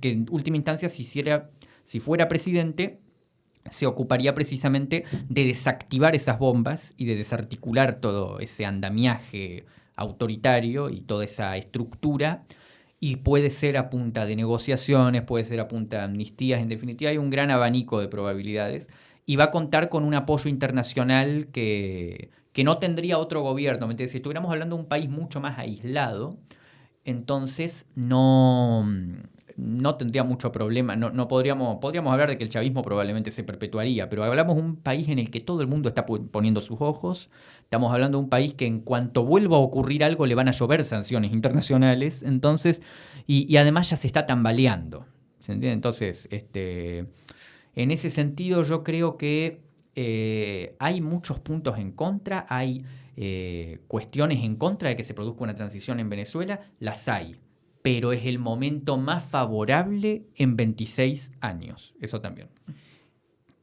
en última instancia, si fuera presidente, se ocuparía precisamente de desactivar esas bombas y de desarticular todo ese andamiaje autoritario y toda esa estructura, y puede ser a punta de negociaciones, puede ser a punta de amnistías, en definitiva hay un gran abanico de probabilidades, y va a contar con un apoyo internacional que no tendría otro gobierno. Si estuviéramos hablando de un país mucho más aislado, entonces no tendría mucho problema, podríamos hablar de que el chavismo probablemente se perpetuaría, pero hablamos de un país en el que todo el mundo está poniendo sus ojos, estamos hablando de un país que en cuanto vuelva a ocurrir algo le van a llover sanciones internacionales, entonces, y además ya se está tambaleando, ¿se entiende? Entonces, en ese sentido yo creo que hay muchos puntos en contra, hay cuestiones en contra de que se produzca una transición en Venezuela, las hay. Pero es el momento más favorable en 26 años. Eso también.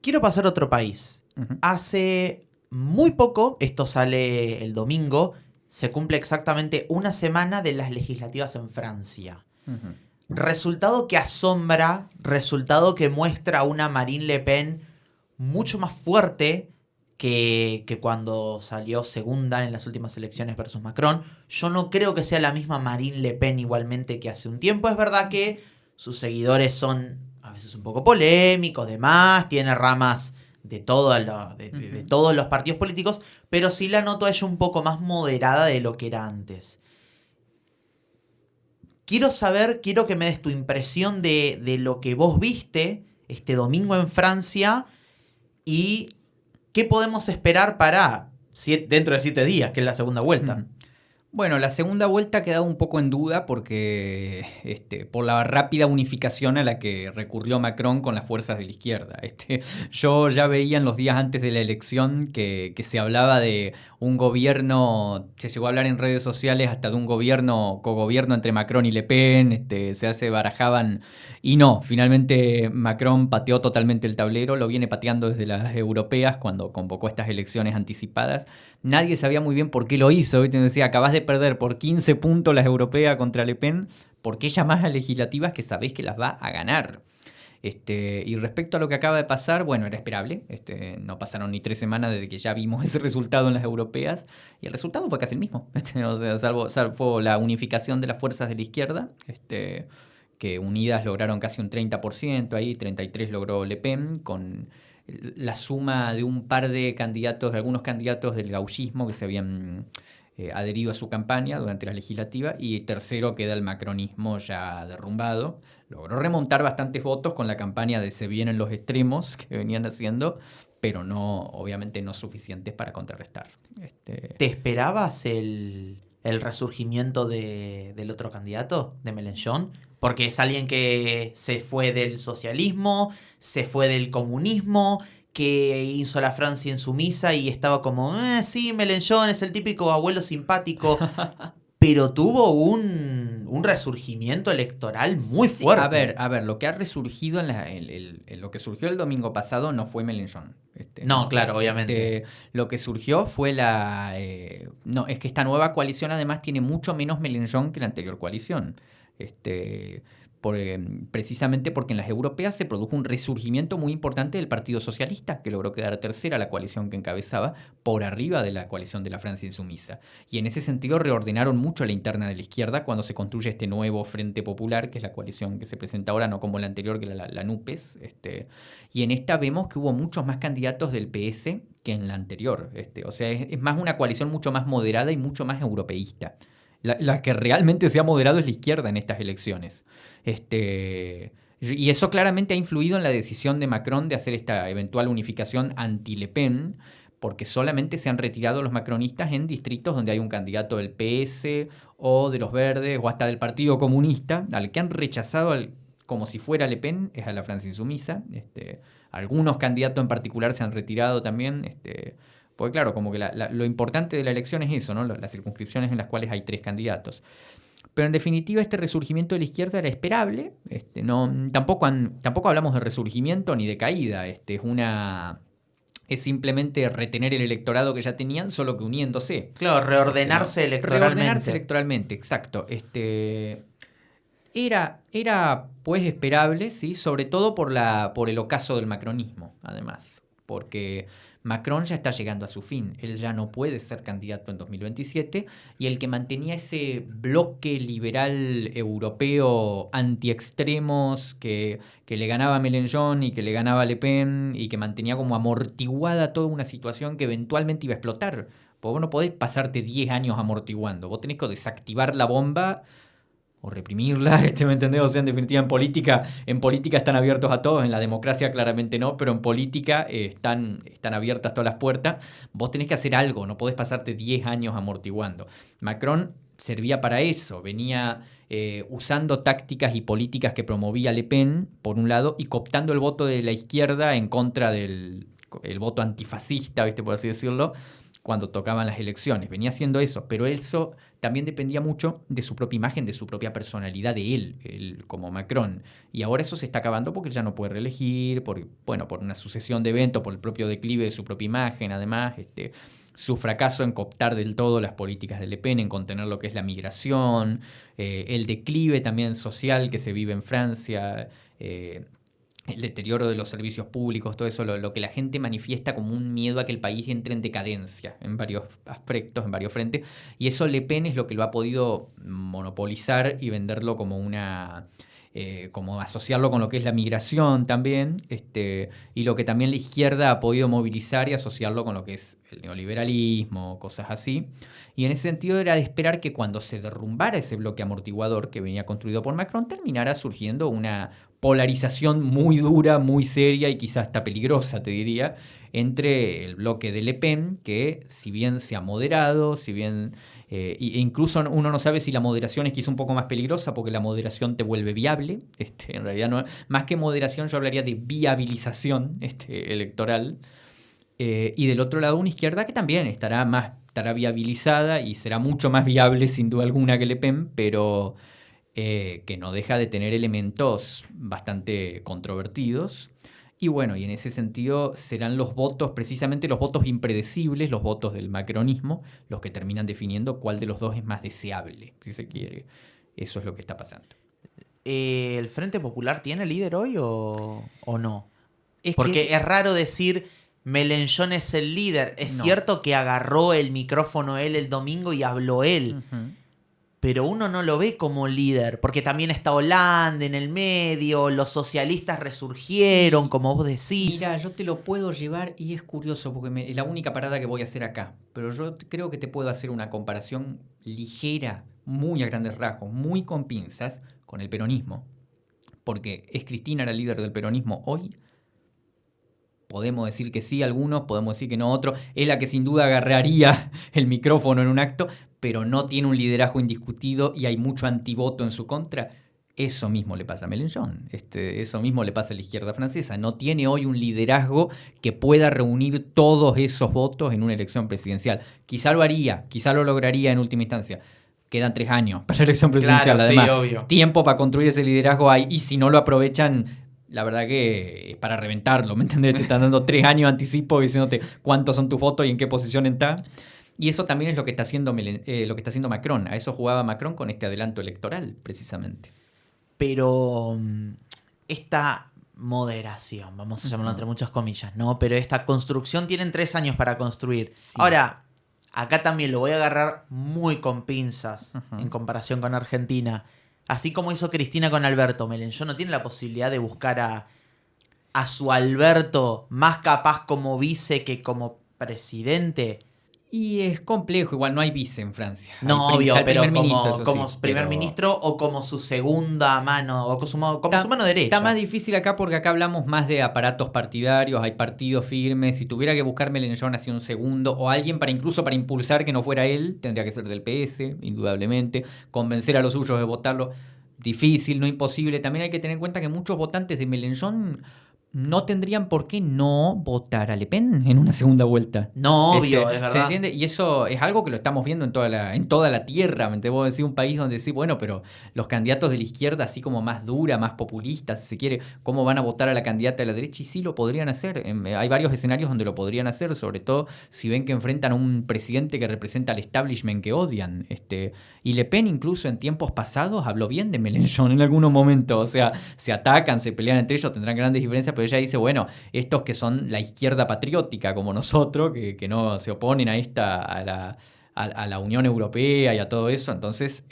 Quiero pasar a otro país. Hace muy poco, esto sale el domingo, se cumple exactamente una semana de las legislativas en Francia. Ujú. Resultado que asombra, resultado que muestra a una Marine Le Pen mucho más fuerte que cuando salió segunda en las últimas elecciones versus Macron. Yo no creo que sea la misma Marine Le Pen igualmente que hace un tiempo. Es verdad que sus seguidores son a veces un poco polémicos, demás, tiene ramas de todos los partidos políticos, pero sí la noto a ella un poco más moderada de lo que era antes. Quiero que me des tu impresión de lo que vos viste este domingo en Francia y qué podemos esperar para dentro de 7 días, que es la segunda vuelta. Ujú. Bueno, la segunda vuelta ha quedado un poco en duda porque por la rápida unificación a la que recurrió Macron con las fuerzas de la izquierda. Yo ya veía en los días antes de la elección que se hablaba de un gobierno, se llegó a hablar en redes sociales hasta de un cogobierno entre Macron y Le Pen, se barajaban y no, finalmente Macron pateó totalmente el tablero, lo viene pateando desde las europeas cuando convocó estas elecciones anticipadas. Nadie sabía muy bien por qué lo hizo. ¿Viste? Decía, acabas de perder por 15 puntos las europeas contra Le Pen. ¿Por qué llamás a legislativas que sabés que las va a ganar? Y respecto a lo que acaba de pasar, bueno, era esperable. No pasaron ni 3 semanas desde que ya vimos ese resultado en las europeas. Y el resultado fue casi el mismo. O sea, salvo la unificación de las fuerzas de la izquierda, que unidas lograron casi un 30%, ahí 33% logró Le Pen, con la suma de un par de candidatos, de algunos candidatos del gaullismo que se habían adherido a su campaña durante la legislativa, y tercero queda el macronismo ya derrumbado. Logró remontar bastantes votos con la campaña de Se vienen los extremos que venían haciendo, pero no, obviamente no suficientes para contrarrestar. ¿Te esperabas el resurgimiento del otro candidato, de Mélenchon? Porque es alguien que se fue del socialismo, se fue del comunismo, que hizo la Francia insumisa y estaba como, sí, Mélenchon es el típico abuelo simpático, pero tuvo un resurgimiento electoral muy Sí, fuerte. a ver, lo que ha resurgido lo que surgió el domingo pasado no fue Mélenchon. No, claro, obviamente. Lo que surgió fue no, es que esta nueva coalición además tiene mucho menos Mélenchon que la anterior coalición. Precisamente porque en las europeas se produjo un resurgimiento muy importante del Partido Socialista, que logró quedar tercera la coalición que encabezaba, por arriba de la coalición de la Francia insumisa. Y en ese sentido reordenaron mucho la interna de la izquierda cuando se construye este nuevo Frente Popular, que es la coalición que se presenta ahora, no como la anterior, que era la NUPES. Y en esta vemos que hubo muchos más candidatos del PS que en la anterior. O sea, es más una coalición mucho más moderada y mucho más europeísta. La que realmente se ha moderado es la izquierda en estas elecciones. Y eso claramente ha influido en la decisión de Macron de hacer esta eventual unificación anti-Le Pen, porque solamente se han retirado los macronistas en distritos donde hay un candidato del PS o de los Verdes o hasta del Partido Comunista, al que han rechazado como si fuera Le Pen, es a la Francia insumisa. Algunos candidatos en particular se han retirado también. Porque claro, como que lo importante de la elección es eso, ¿no? Las circunscripciones en las cuales hay 3 candidatos. Pero en definitiva este resurgimiento de la izquierda era esperable. Tampoco hablamos de resurgimiento ni de caída. Es simplemente retener el electorado que ya tenían, solo que uniéndose. Claro, reordenarse electoralmente. Reordenarse electoralmente, exacto. Era pues esperable, ¿sí? Sobre todo por el ocaso del macronismo, además. Porque Macron ya está llegando a su fin. Él ya no puede ser candidato en 2027 y el que mantenía ese bloque liberal europeo anti-extremos que le ganaba a Mélenchon y que le ganaba a Le Pen y que mantenía como amortiguada toda una situación que eventualmente iba a explotar. Porque vos no podés pasarte 10 años amortiguando. Vos tenés que desactivar la bomba o reprimirla, ¿me entendés? O sea, en definitiva, en política están abiertos a todos, en la democracia claramente no, pero en política están abiertas todas las puertas. Vos tenés que hacer algo, no podés pasarte 10 años amortiguando. Macron servía para eso, venía usando tácticas y políticas que promovía Le Pen, por un lado, y cooptando el voto de la izquierda en contra del voto antifascista, ¿viste? Por así decirlo, cuando tocaban las elecciones. Venía haciendo eso, pero eso también dependía mucho de su propia imagen, de su propia personalidad de él como Macron. Y ahora eso se está acabando porque ya no puede reelegir, por una sucesión de eventos, por el propio declive de su propia imagen, además, su fracaso en cooptar del todo las políticas de Le Pen, en contener lo que es la migración, el declive también social que se vive en Francia, el deterioro de los servicios públicos, todo eso, lo que la gente manifiesta como un miedo a que el país entre en decadencia en varios aspectos, en varios frentes, y eso Le Pen es lo que lo ha podido monopolizar y venderlo como como asociarlo con lo que es la migración también, y lo que también la izquierda ha podido movilizar y asociarlo con lo que es el neoliberalismo, cosas así. Y en ese sentido era de esperar que cuando se derrumbara ese bloque amortiguador que venía construido por Macron, terminara surgiendo una polarización muy dura, muy seria y quizás hasta peligrosa, te diría, entre el bloque de Le Pen, que si bien se ha moderado, si bien... e incluso uno no sabe si la moderación es quizá un poco más peligrosa porque la moderación te vuelve viable. En realidad, no, más que moderación, yo hablaría de viabilización electoral. Y del otro lado, una izquierda que también estará viabilizada y será mucho más viable, sin duda alguna, que Le Pen, pero que no deja de tener elementos bastante controvertidos. Y bueno, y en ese sentido serán los votos, precisamente los votos impredecibles, los votos del macronismo, los que terminan definiendo cuál de los dos es más deseable, si se quiere. Eso es lo que está pasando. ¿El Frente Popular tiene líder hoy o no? Porque es raro decir Mélenchon es el líder. Es cierto que agarró el micrófono él el domingo y habló él. Uh-huh. Pero uno no lo ve como líder, porque también está Hollande en el medio, los socialistas resurgieron, como vos decís. Mira, yo te lo puedo llevar y es curioso, porque es la única parada que voy a hacer acá, pero yo creo que te puedo hacer una comparación ligera, muy a grandes rasgos, muy con pinzas, con el peronismo, porque ¿es Cristina la líder del peronismo hoy? Podemos decir que sí algunos, podemos decir que no otros. Es la que sin duda agarraría el micrófono en un acto, pero no tiene un liderazgo indiscutido y hay mucho antivoto en su contra. Eso mismo le pasa a Mélenchon. Eso mismo le pasa a la izquierda francesa. No tiene hoy un liderazgo que pueda reunir todos esos votos en una elección presidencial. Quizá lo haría, quizá lo lograría en última instancia. Quedan 3 años para la elección presidencial. Claro, además, sí, obvio. Tiempo para construir ese liderazgo hay, y si no lo aprovechan... La verdad que es para reventarlo, ¿me entendés? Te están dando 3 años de anticipo diciéndote cuántos son tus votos y en qué posición está. Y eso también es lo que está haciendo Macron. A eso jugaba Macron con este adelanto electoral, precisamente. Pero esta moderación, vamos a llamarlo entre muchas comillas, ¿no? Pero esta construcción tienen 3 años para construir. Sí. Ahora, acá también lo voy a agarrar muy con pinzas en comparación con Argentina. Así como hizo Cristina con Alberto, Mélenchon no tiene la posibilidad de buscar a su Alberto más capaz como vice que como presidente. Y es complejo, igual no hay vice en Francia. No, obvio, pero como primer ministro o como su segunda mano, o como su mano derecha. Está más difícil acá porque acá hablamos más de aparatos partidarios, hay partidos firmes. Si tuviera que buscar Mélenchon hacia un segundo, o alguien incluso para impulsar que no fuera él, tendría que ser del PS, indudablemente. Convencer a los suyos de votarlo, difícil, no imposible. También hay que tener en cuenta que muchos votantes de Mélenchon no tendrían por qué no votar a Le Pen en una segunda vuelta. No, obvio, es verdad. ¿Se entiende? Y eso es algo que lo estamos viendo en toda la tierra. ¿Me puedo decir? Un país donde sí, bueno, pero los candidatos de la izquierda, así como más dura, más populista, si se quiere, ¿cómo van a votar a la candidata de la derecha? Y sí lo podrían hacer. Hay varios escenarios donde lo podrían hacer, sobre todo si ven que enfrentan a un presidente que representa al establishment que odian. Y Le Pen, incluso en tiempos pasados, habló bien de Mélenchon en algunos momentos. O sea, se atacan, se pelean entre ellos, tendrán grandes diferencias, pero ella dice, bueno, estos que son la izquierda patriótica como nosotros, que no se oponen a la Unión Europea y a todo eso, entonces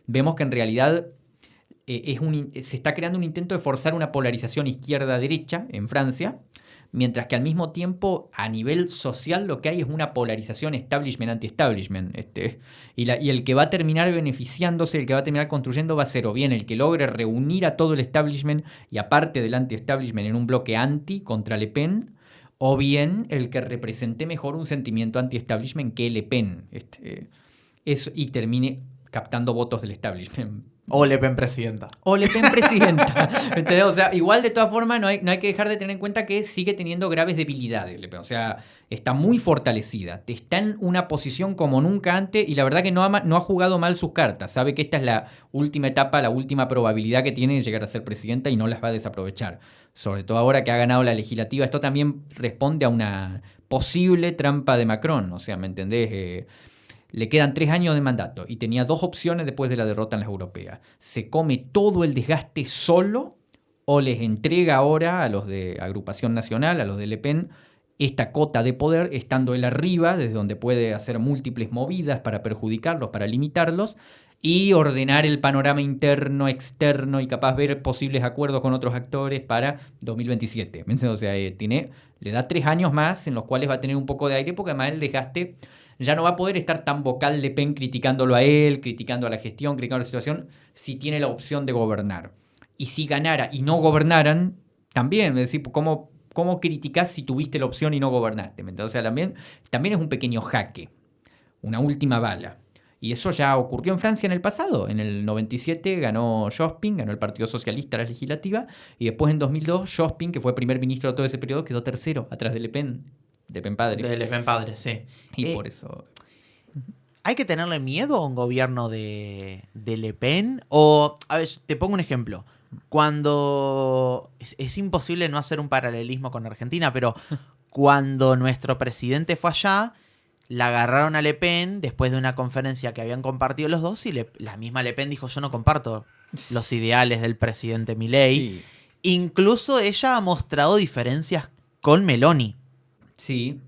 vemos que en realidad se está creando un intento de forzar una polarización izquierda-derecha en Francia, mientras que al mismo tiempo a nivel social lo que hay es una polarización establishment-anti-establishment. Y el que va a terminar beneficiándose, el que va a terminar construyendo va a ser o bien el que logre reunir a todo el establishment y aparte del anti-establishment en un bloque anti contra Le Pen, o bien el que represente mejor un sentimiento anti-establishment que Le Pen. Y termine captando votos del establishment. O Le Pen presidenta. O Le Pen presidenta. ¿Entendés? O sea, igual de todas formas no hay que dejar de tener en cuenta que sigue teniendo graves debilidades Le Pen. O sea, está muy fortalecida. Está en una posición como nunca antes y la verdad que no ha jugado mal sus cartas. Sabe que esta es la última etapa, la última probabilidad que tiene de llegar a ser presidenta y no las va a desaprovechar. Sobre todo ahora que ha ganado la legislativa. Esto también responde a una posible trampa de Macron. O sea, ¿me entendés? Le quedan 3 años de mandato y tenía 2 opciones después de la derrota en las europeas. ¿Se come todo el desgaste solo o les entrega ahora a los de Agrupación Nacional, a los de Le Pen, esta cota de poder, estando él arriba, desde donde puede hacer múltiples movidas para perjudicarlos, para limitarlos, y ordenar el panorama interno, externo y capaz ver posibles acuerdos con otros actores para 2027? O sea, le da 3 años más en los cuales va a tener un poco de aire porque además el desgaste ya no va a poder estar tan vocal Le Pen criticándolo a él, criticando a la gestión, criticando la situación, si tiene la opción de gobernar. Y si ganara y no gobernaran, también, es decir, ¿cómo criticás si tuviste la opción y no gobernaste? O sea, también es un pequeño jaque, una última bala. Y eso ya ocurrió en Francia en el pasado. En el 97 ganó Jospin, ganó el Partido Socialista la legislativa, y después en 2002 Jospin, que fue primer ministro de todo ese periodo, quedó tercero, atrás de Le Pen. De Pen padre. De Le Pen padre, sí. Y por eso... ¿Hay que tenerle miedo a un gobierno de Le Pen? O, a ver, te pongo un ejemplo. Cuando... Es imposible no hacer un paralelismo con Argentina, pero cuando nuestro presidente fue allá, la agarraron a Le Pen después de una conferencia que habían compartido los dos y la misma Le Pen dijo: yo no comparto los ideales del presidente Milei. Sí. Incluso ella ha mostrado diferencias con Meloni. Sí,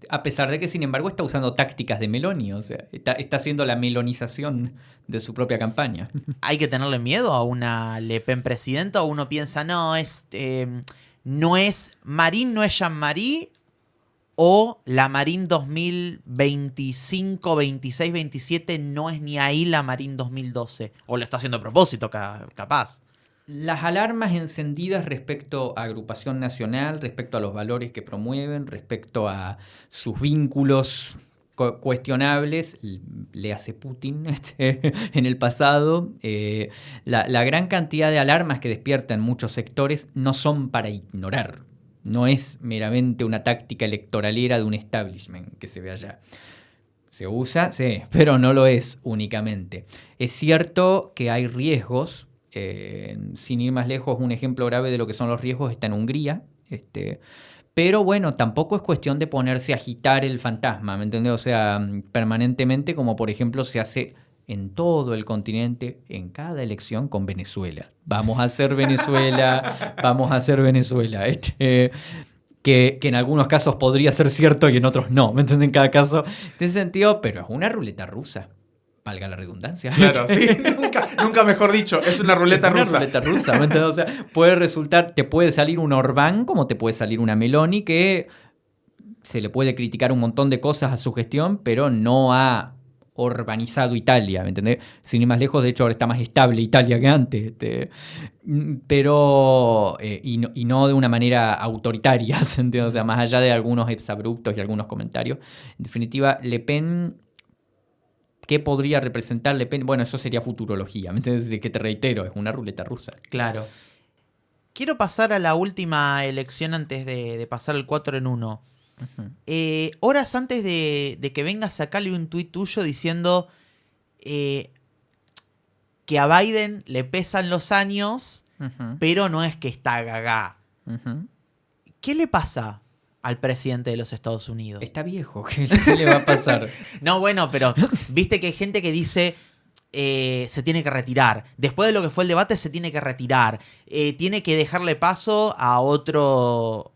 a pesar de que, sin embargo, está usando tácticas de Meloni, o sea, está haciendo la melonización de su propia campaña. ¿Hay que tenerle miedo a una Le Pen presidenta o uno piensa, no es Marín, no es Jean-Marie, o la Marín 2025, 26, 27 no es ni ahí la Marín 2012? O lo está haciendo a propósito, capaz. Las alarmas encendidas respecto a Agrupación Nacional, respecto a los valores que promueven, respecto a sus vínculos cuestionables, le hace Putin en el pasado. La gran cantidad de alarmas que despiertan muchos sectores no son para ignorar. No es meramente una táctica electoralera de un establishment que se ve allá. ¿Se usa? Sí, pero no lo es únicamente. Es cierto que hay riesgos. Sin ir más lejos, un ejemplo grave de lo que son los riesgos está en Hungría. Pero bueno, tampoco es cuestión de ponerse a agitar el fantasma, ¿me entiendes? O sea, permanentemente, como por ejemplo se hace en todo el continente, en cada elección con Venezuela. Vamos a hacer Venezuela, vamos a hacer Venezuela. Que en algunos casos podría ser cierto y en otros no, ¿me entiendes? En cada caso, en ese sentido, pero es una ruleta rusa. Valga la redundancia. Claro, sí. nunca mejor dicho, es una ruleta rusa. Una ruleta rusa, ¿me entiendes? O sea, te puede salir un Orbán como te puede salir una Meloni, que se le puede criticar un montón de cosas a su gestión, pero no ha urbanizado Italia, ¿me entendés? Sin ir más lejos, de hecho ahora está más estable Italia que antes, pero y no de una manera autoritaria, ¿entiendes? O sea, más allá de algunos exabruptos y algunos comentarios. En definitiva, Le Pen, ¿qué podría representar Le Pen? Bueno, eso sería futurología, ¿me entiendes? De que te reitero, es una ruleta rusa. Claro. Quiero pasar a la última elección antes de pasar al 4 en 1. Uh-huh. Horas antes de que vengas, sacale un tuit tuyo diciendo que a Biden le pesan los años, uh-huh, pero no es que está gaga. Uh-huh. ¿Qué le pasa al presidente de los Estados Unidos? Está viejo, ¿qué le va a pasar? No, bueno, pero viste que hay gente que dice se tiene que retirar. Después de lo que fue el debate, se tiene que retirar. Tiene que dejarle paso a otro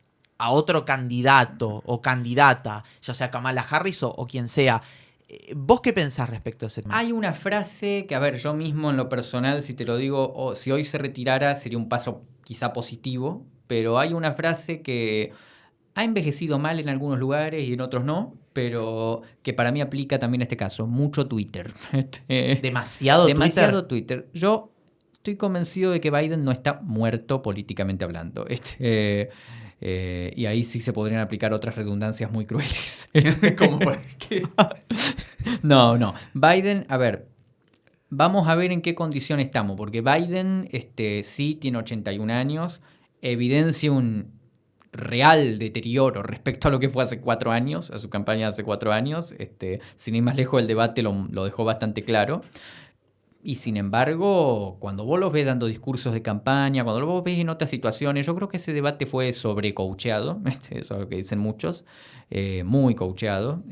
candidato o candidata, ya sea Kamala Harris o quien sea. ¿Vos qué pensás respecto a ese tema? Hay una frase que, a ver, yo mismo en lo personal, si te lo digo, si hoy se retirara sería un paso quizá positivo, pero hay una frase que ha envejecido mal en algunos lugares y en otros no, pero que para mí aplica también en este caso. Mucho Twitter. ¿Demasiado Twitter. Yo estoy convencido de que Biden no está muerto políticamente hablando. Y ahí sí se podrían aplicar otras redundancias muy crueles. ¿Cómo por qué? No. Biden, a ver, Vamos a ver en qué condición estamos, porque Biden sí tiene 81 años, evidencia un real deterioro respecto a lo que fue hace 4 años, a su campaña de hace 4 años. Sin ir más lejos, el debate lo dejó bastante claro. Y sin embargo, cuando vos los ves dando discursos de campaña, cuando vos ves en otras situaciones, yo creo que ese debate fue sobrecoacheado, eso es lo que dicen muchos, muy coacheado,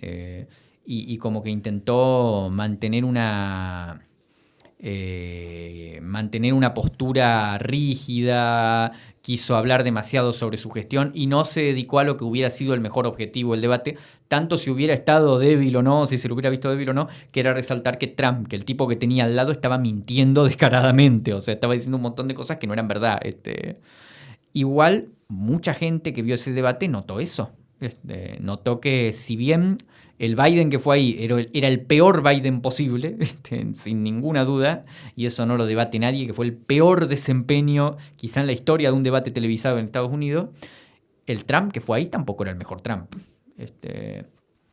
y como que intentó mantener una postura rígida, quiso hablar demasiado sobre su gestión y no se dedicó a lo que hubiera sido el mejor objetivo del debate, tanto si hubiera estado débil o no, si se lo hubiera visto débil o no, que era resaltar que Trump, que el tipo que tenía al lado, estaba mintiendo descaradamente, o sea, estaba diciendo un montón de cosas que no eran verdad. Igual, mucha gente que vio ese debate notó eso. Notó que si bien el Biden que fue ahí era el peor Biden posible, sin ninguna duda, y eso no lo debate nadie, que fue el peor desempeño quizá en la historia de un debate televisado en Estados Unidos, el Trump que fue ahí tampoco era el mejor Trump.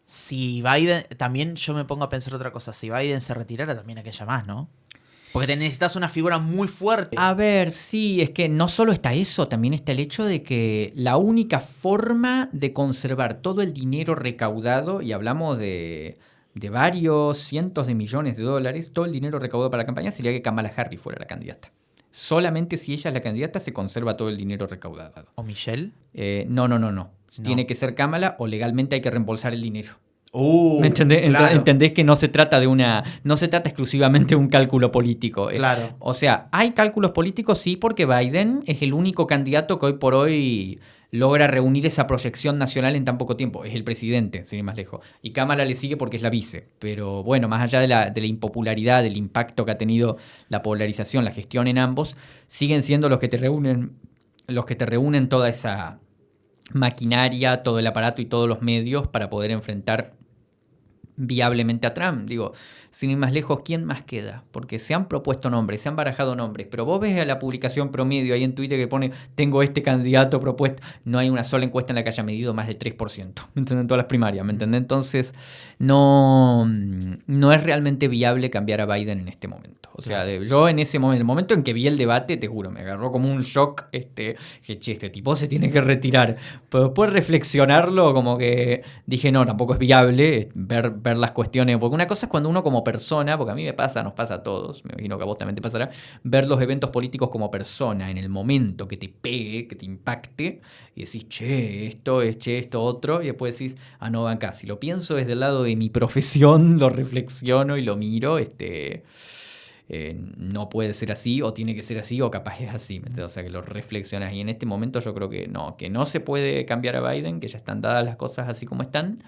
Si Biden, también yo me pongo a pensar otra cosa, si Biden se retirara también aquella más, ¿no? Porque te necesitas una figura muy fuerte. A ver, sí, es que no solo está eso, también está el hecho de que la única forma de conservar todo el dinero recaudado, y hablamos de varios cientos de millones de dólares, todo el dinero recaudado para la campaña, sería que Kamala Harris fuera la candidata. Solamente si ella es la candidata se conserva todo el dinero recaudado. ¿O Michelle? No. Tiene que ser Kamala o legalmente hay que reembolsar el dinero. ¿Me entendés? Claro. Entendés que no se trata exclusivamente de un cálculo político. Claro. O sea, hay cálculos políticos, sí, porque Biden es el único candidato que hoy por hoy logra reunir esa proyección nacional en tan poco tiempo. Es el presidente, sin ir más lejos. Y Kamala le sigue porque es la vice. Pero bueno, más allá de la impopularidad, del impacto que ha tenido la polarización, la gestión en ambos, siguen siendo los que te reúnen toda esa maquinaria, todo el aparato y todos los medios para poder enfrentar viablemente a Trump. Digo, sin ir más lejos, ¿quién más queda? Porque se han propuesto nombres, se han barajado nombres, pero vos ves a la publicación promedio ahí en Twitter que pone, tengo este candidato propuesto, no hay una sola encuesta en la que haya medido más del 3%, ¿me entienden? En todas las primarias, ¿me entienden? Entonces, no es realmente viable cambiar a Biden en este momento. O sea, yo en ese momento, el momento en que vi el debate, te juro, me agarró como un shock, que che, este tipo se tiene que retirar. Pero después reflexionarlo, como que dije, no, tampoco es viable ver las cuestiones, porque una cosa es cuando uno como persona, porque a mí me pasa, nos pasa a todos, me imagino que a vos también te pasará, ver los eventos políticos como persona, en el momento que te pegue, que te impacte, y decís, esto otro, y después decís, no, acá, si lo pienso desde el lado de mi profesión, lo reflexiono y lo miro, no puede ser así, o tiene que ser así, o capaz es así, o sea, que lo reflexionas, y en este momento yo creo que no se puede cambiar a Biden, que ya están dadas las cosas así como están,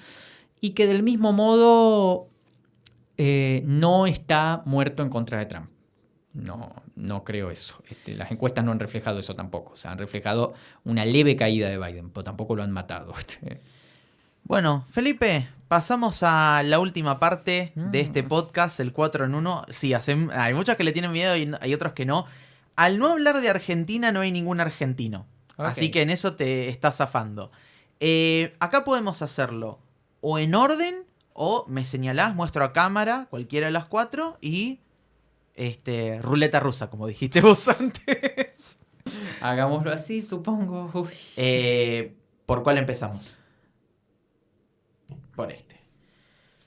y que del mismo modo no está muerto en contra de Trump. No creo eso. Las encuestas no han reflejado eso tampoco. O sea, han reflejado una leve caída de Biden, pero tampoco lo han matado. Bueno, Felipe, pasamos a la última parte de este podcast, el 4 en 1. Sí, hay muchos que le tienen miedo y hay otros que no. Al no hablar de Argentina no hay ningún argentino. Okay. Así que en eso te estás zafando. Acá podemos hacerlo o en orden, o me señalás, muestro a cámara, cualquiera de las 4, y ruleta rusa, como dijiste vos antes. Hagámoslo así, supongo. ¿Por cuál empezamos? Por este.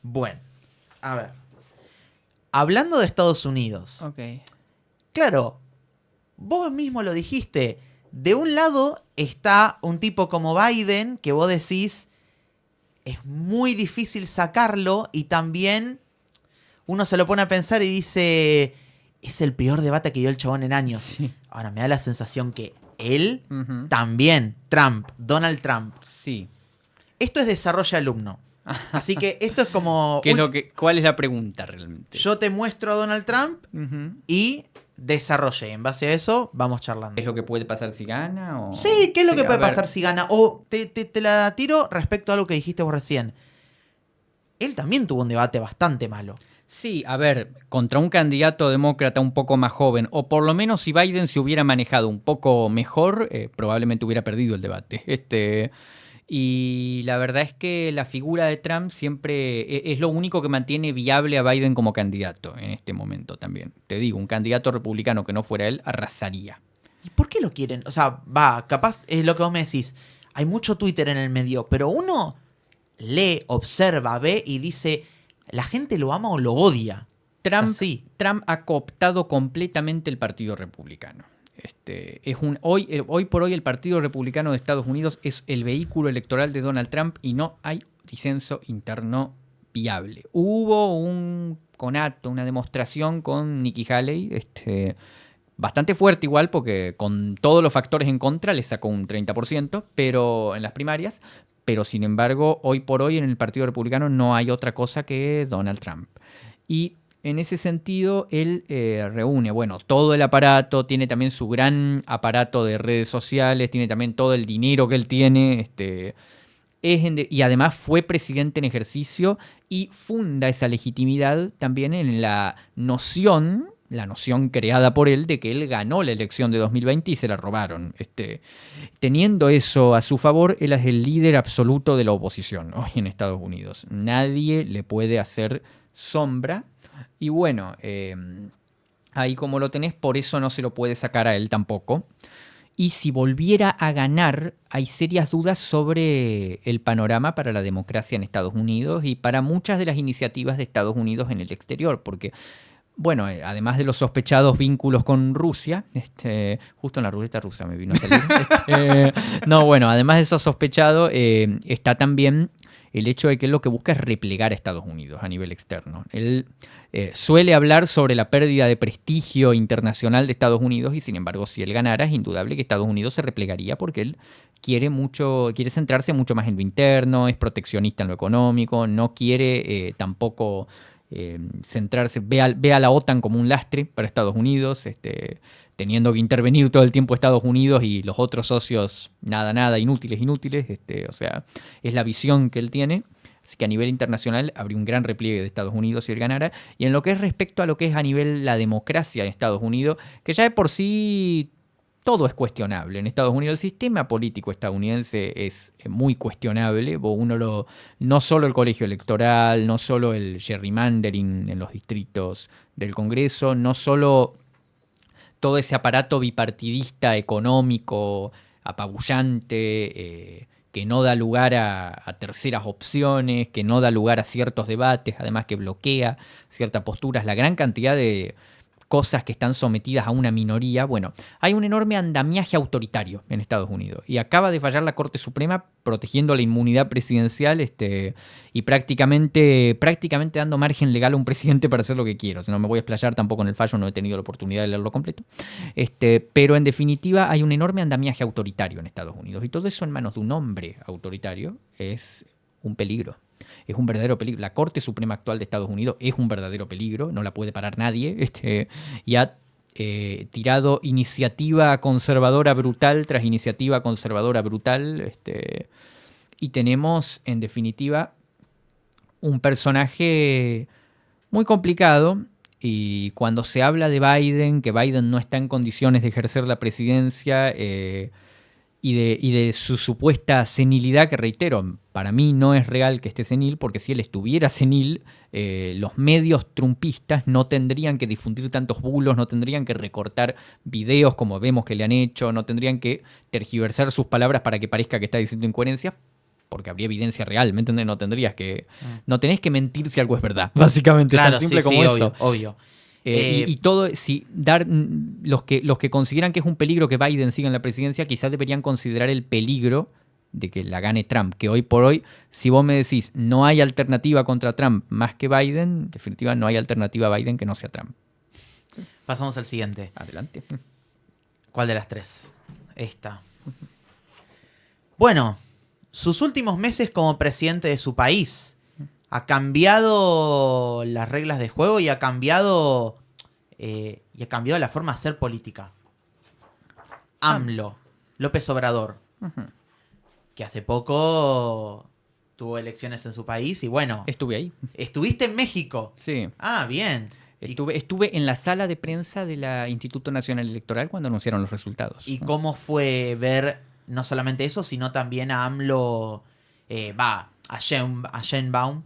Bueno, a ver. Hablando de Estados Unidos. Ok. Claro, vos mismo lo dijiste. De un lado está un tipo como Biden, que vos decís, es muy difícil sacarlo, y también uno se lo pone a pensar y dice, es el peor debate que dio el chabón en años. Sí. Ahora, me da la sensación que él también, Donald Trump. Sí. Esto es desarrollo alumno. Así que esto es como... ¿Cuál es la pregunta realmente? Yo te muestro a Donald Trump y desarrolle. En base a eso, vamos charlando. ¿Qué es lo que puede pasar si gana? O... Sí, ¿qué es lo que puede pasar si gana? O te la tiro respecto a algo que dijiste vos recién. Él también tuvo un debate bastante malo. Sí, a ver, contra un candidato demócrata un poco más joven, o por lo menos si Biden se hubiera manejado un poco mejor, probablemente hubiera perdido el debate. Y la verdad es que la figura de Trump siempre es lo único que mantiene viable a Biden como candidato en este momento también. Te digo, un candidato republicano que no fuera él arrasaría. ¿Y por qué lo quieren? O sea, capaz es lo que vos me decís. Hay mucho Twitter en el medio, pero uno lee, observa, ve y dice, la gente lo ama o lo odia. Trump ha cooptado completamente el Partido Republicano. Hoy por hoy el Partido Republicano de Estados Unidos es el vehículo electoral de Donald Trump y no hay disenso interno viable. Hubo un conato, una demostración con Nikki Haley, bastante fuerte igual, porque con todos los factores en contra le sacó un 30%, pero en las primarias. Pero sin embargo, hoy por hoy en el Partido Republicano no hay otra cosa que Donald Trump. Y en ese sentido, él reúne, todo el aparato, tiene también su gran aparato de redes sociales, tiene también todo el dinero que él tiene, y además fue presidente en ejercicio y funda esa legitimidad también en la noción creada por él de que él ganó la elección de 2020 y se la robaron. Teniendo eso a su favor, él es el líder absoluto de la oposición hoy en Estados Unidos. Nadie le puede hacer sombra. Y bueno, ahí como lo tenés, por eso no se lo puede sacar a él tampoco. Y si volviera a ganar, hay serias dudas sobre el panorama para la democracia en Estados Unidos y para muchas de las iniciativas de Estados Unidos en el exterior, porque además de los sospechados vínculos con Rusia, justo en la ruleta rusa me vino a salir. Además de eso sospechado, está también el hecho de que él lo que busca es replegar a Estados Unidos a nivel externo. Él suele hablar sobre la pérdida de prestigio internacional de Estados Unidos y sin embargo, si él ganara, es indudable que Estados Unidos se replegaría porque él quiere centrarse mucho más en lo interno, es proteccionista en lo económico, no quiere tampoco centrarse, ve a la OTAN como un lastre para Estados Unidos, teniendo que intervenir todo el tiempo Estados Unidos y los otros socios nada, inútiles, es la visión que él tiene. Así que a nivel internacional habría un gran repliegue de Estados Unidos si él ganara. Y en lo que es respecto a lo que es a nivel la democracia en Estados Unidos, que ya de por sí todo es cuestionable. En Estados Unidos el sistema político estadounidense es muy cuestionable. No solo el colegio electoral, no solo el gerrymandering en los distritos del Congreso, no solo todo ese aparato bipartidista económico apabullante, que no da lugar a terceras opciones, que no da lugar a ciertos debates, además que bloquea ciertas posturas, la gran cantidad de cosas que están sometidas a una minoría. Hay un enorme andamiaje autoritario en Estados Unidos y acaba de fallar la Corte Suprema protegiendo la inmunidad presidencial y prácticamente dando margen legal a un presidente para hacer lo que quiera. No me voy a explayar tampoco en el fallo, no he tenido la oportunidad de leerlo completo. Pero en definitiva hay un enorme andamiaje autoritario en Estados Unidos y todo eso en manos de un hombre autoritario es un peligro. Es un verdadero peligro. La Corte Suprema actual de Estados Unidos es un verdadero peligro, no la puede parar nadie. Y ha tirado iniciativa conservadora brutal tras iniciativa conservadora brutal. Y tenemos, en definitiva, un personaje muy complicado. Y cuando se habla de Biden, que Biden no está en condiciones de ejercer la presidencia, y de su supuesta senilidad, que reitero, para mí no es real que esté senil, porque si él estuviera senil, los medios trumpistas no tendrían que difundir tantos bulos, no tendrían que recortar videos como vemos que le han hecho, no tendrían que tergiversar sus palabras para que parezca que está diciendo incoherencias, porque habría evidencia real, ¿me entiendes? No tenés que mentir si algo es verdad, básicamente, claro, tan simple como eso. Obvio. Y todo, los que consideran que es un peligro que Biden siga en la presidencia, quizás deberían considerar el peligro de que la gane Trump, que hoy por hoy, si vos me decís no hay alternativa contra Trump más que Biden, en definitiva no hay alternativa a Biden que no sea Trump. Pasamos al siguiente. Adelante. ¿Cuál de las tres? Esta. Bueno, sus últimos meses como presidente de su país. Ha cambiado las reglas de juego y ha cambiado la forma de hacer política. AMLO, López Obrador, que hace poco tuvo elecciones en su país y bueno... Estuve ahí. ¿Estuviste en México? Sí. Ah, bien. Estuve en la sala de prensa del Instituto Nacional Electoral cuando anunciaron los resultados. ¿Y cómo fue ver no solamente eso, sino también a AMLO, a Sheinbaum,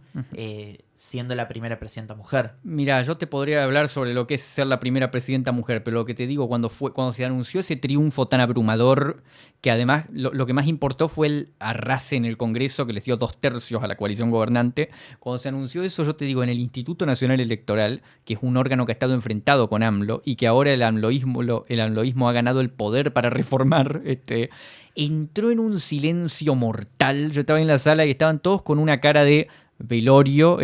siendo la primera presidenta mujer. Mira, yo te podría hablar sobre lo que es ser la primera presidenta mujer, pero lo que te digo, cuando se anunció ese triunfo tan abrumador, que además lo que más importó fue el arrase en el Congreso, que les dio 2/3 a la coalición gobernante. Cuando se anunció eso, yo te digo, en el Instituto Nacional Electoral, que es un órgano que ha estado enfrentado con AMLO, y que ahora el AMLOísmo ha ganado el poder para reformar, entró en un silencio mortal. Yo estaba en la sala y estaban todos con una cara de velorio,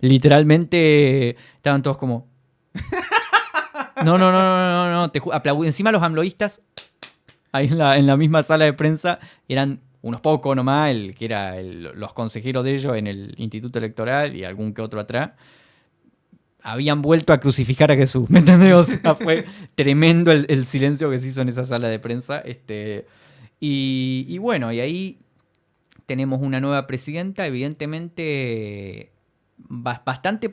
literalmente estaban todos como no, encima los amloístas ahí en la misma sala de prensa eran unos pocos nomás, el que era los consejeros de ellos en el Instituto Electoral y algún que otro atrás. Habían vuelto a crucificar a Jesús, ¿me entendés? O sea, fue tremendo el silencio que se hizo en esa sala de prensa. Y bueno, y ahí tenemos una nueva presidenta, evidentemente bastante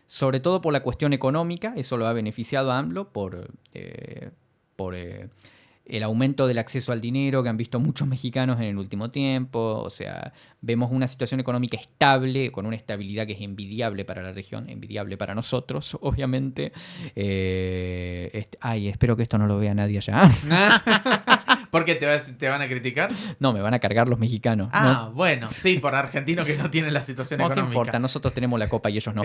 sobre todo por la cuestión económica. Eso lo ha beneficiado a AMLO por el aumento del acceso al dinero que han visto muchos mexicanos en el último tiempo. O sea, vemos una situación económica estable, con una estabilidad que es envidiable para la región, envidiable para nosotros, obviamente. Espero que esto no lo vea nadie allá. ¿Por qué te van a criticar? No, me van a cargar los mexicanos. Ah, ¿no? Bueno, sí, por argentinos que no tienen la situación económica. No, ¿qué importa? Nosotros tenemos la copa y ellos no.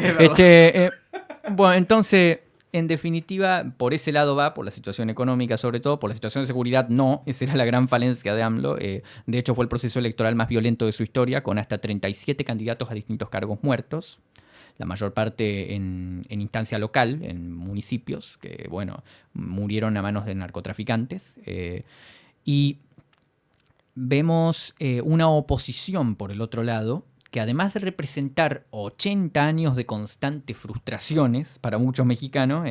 Bueno, entonces, en definitiva, por ese lado va, por la situación económica sobre todo, por la situación de seguridad no, esa era la gran falencia de AMLO. De hecho, fue el proceso electoral más violento de su historia, con hasta 37 candidatos a distintos cargos muertos. La mayor parte en instancia local, en municipios, que, bueno, murieron a manos de narcotraficantes. Y vemos una oposición, por el otro lado, que además de representar 80 años de constantes frustraciones para muchos mexicanos,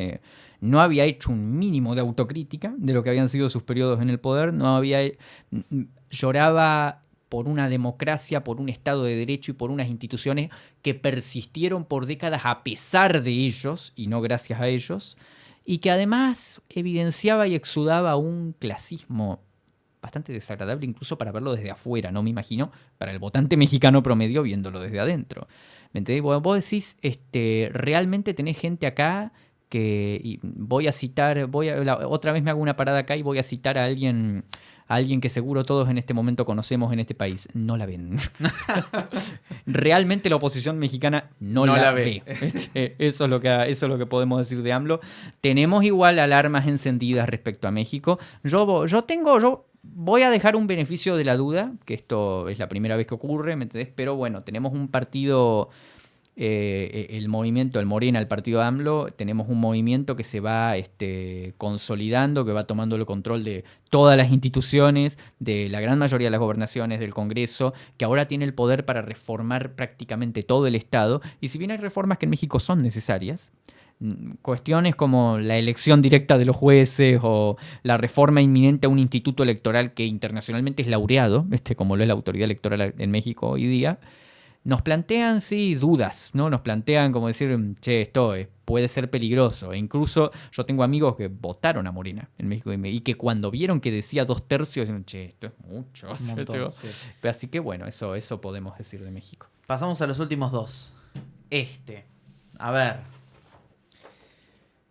no había hecho un mínimo de autocrítica de lo que habían sido sus periodos en el poder, lloraba por una democracia, por un Estado de Derecho y por unas instituciones que persistieron por décadas a pesar de ellos y no gracias a ellos, y que además evidenciaba y exudaba un clasismo bastante desagradable incluso para verlo desde afuera, no me imagino, para el votante mexicano promedio viéndolo desde adentro. ¿Me entendés? Vos decís, realmente tenés gente acá que otra vez me hago una parada acá y voy a citar a alguien que seguro todos en este momento conocemos en este país. No la ven. Realmente la oposición mexicana no la ve. Eso es lo que podemos decir de AMLO. Tenemos igual alarmas encendidas respecto a México. Yo voy a dejar un beneficio de la duda, que esto es la primera vez que ocurre, ¿me entendés? Pero bueno, tenemos un partido, el movimiento, el Morena, el partido AMLO, tenemos un movimiento que se va consolidando, que va tomando el control de todas las instituciones, de la gran mayoría de las gobernaciones, del Congreso, que ahora tiene el poder para reformar prácticamente todo el Estado. Y si bien hay reformas que en México son necesarias, cuestiones como la elección directa de los jueces o la reforma inminente a un instituto electoral que internacionalmente es laureado, como lo es la autoridad electoral en México hoy día, nos plantean, sí, dudas, ¿no? Nos plantean como decir, che, esto puede ser peligroso. E incluso yo tengo amigos que votaron a Morena en México y que cuando vieron que decía 2/3, dijeron, che, esto es mucho. Un montón, sí. Así que bueno, eso podemos decir de México. Pasamos a los últimos dos. A ver.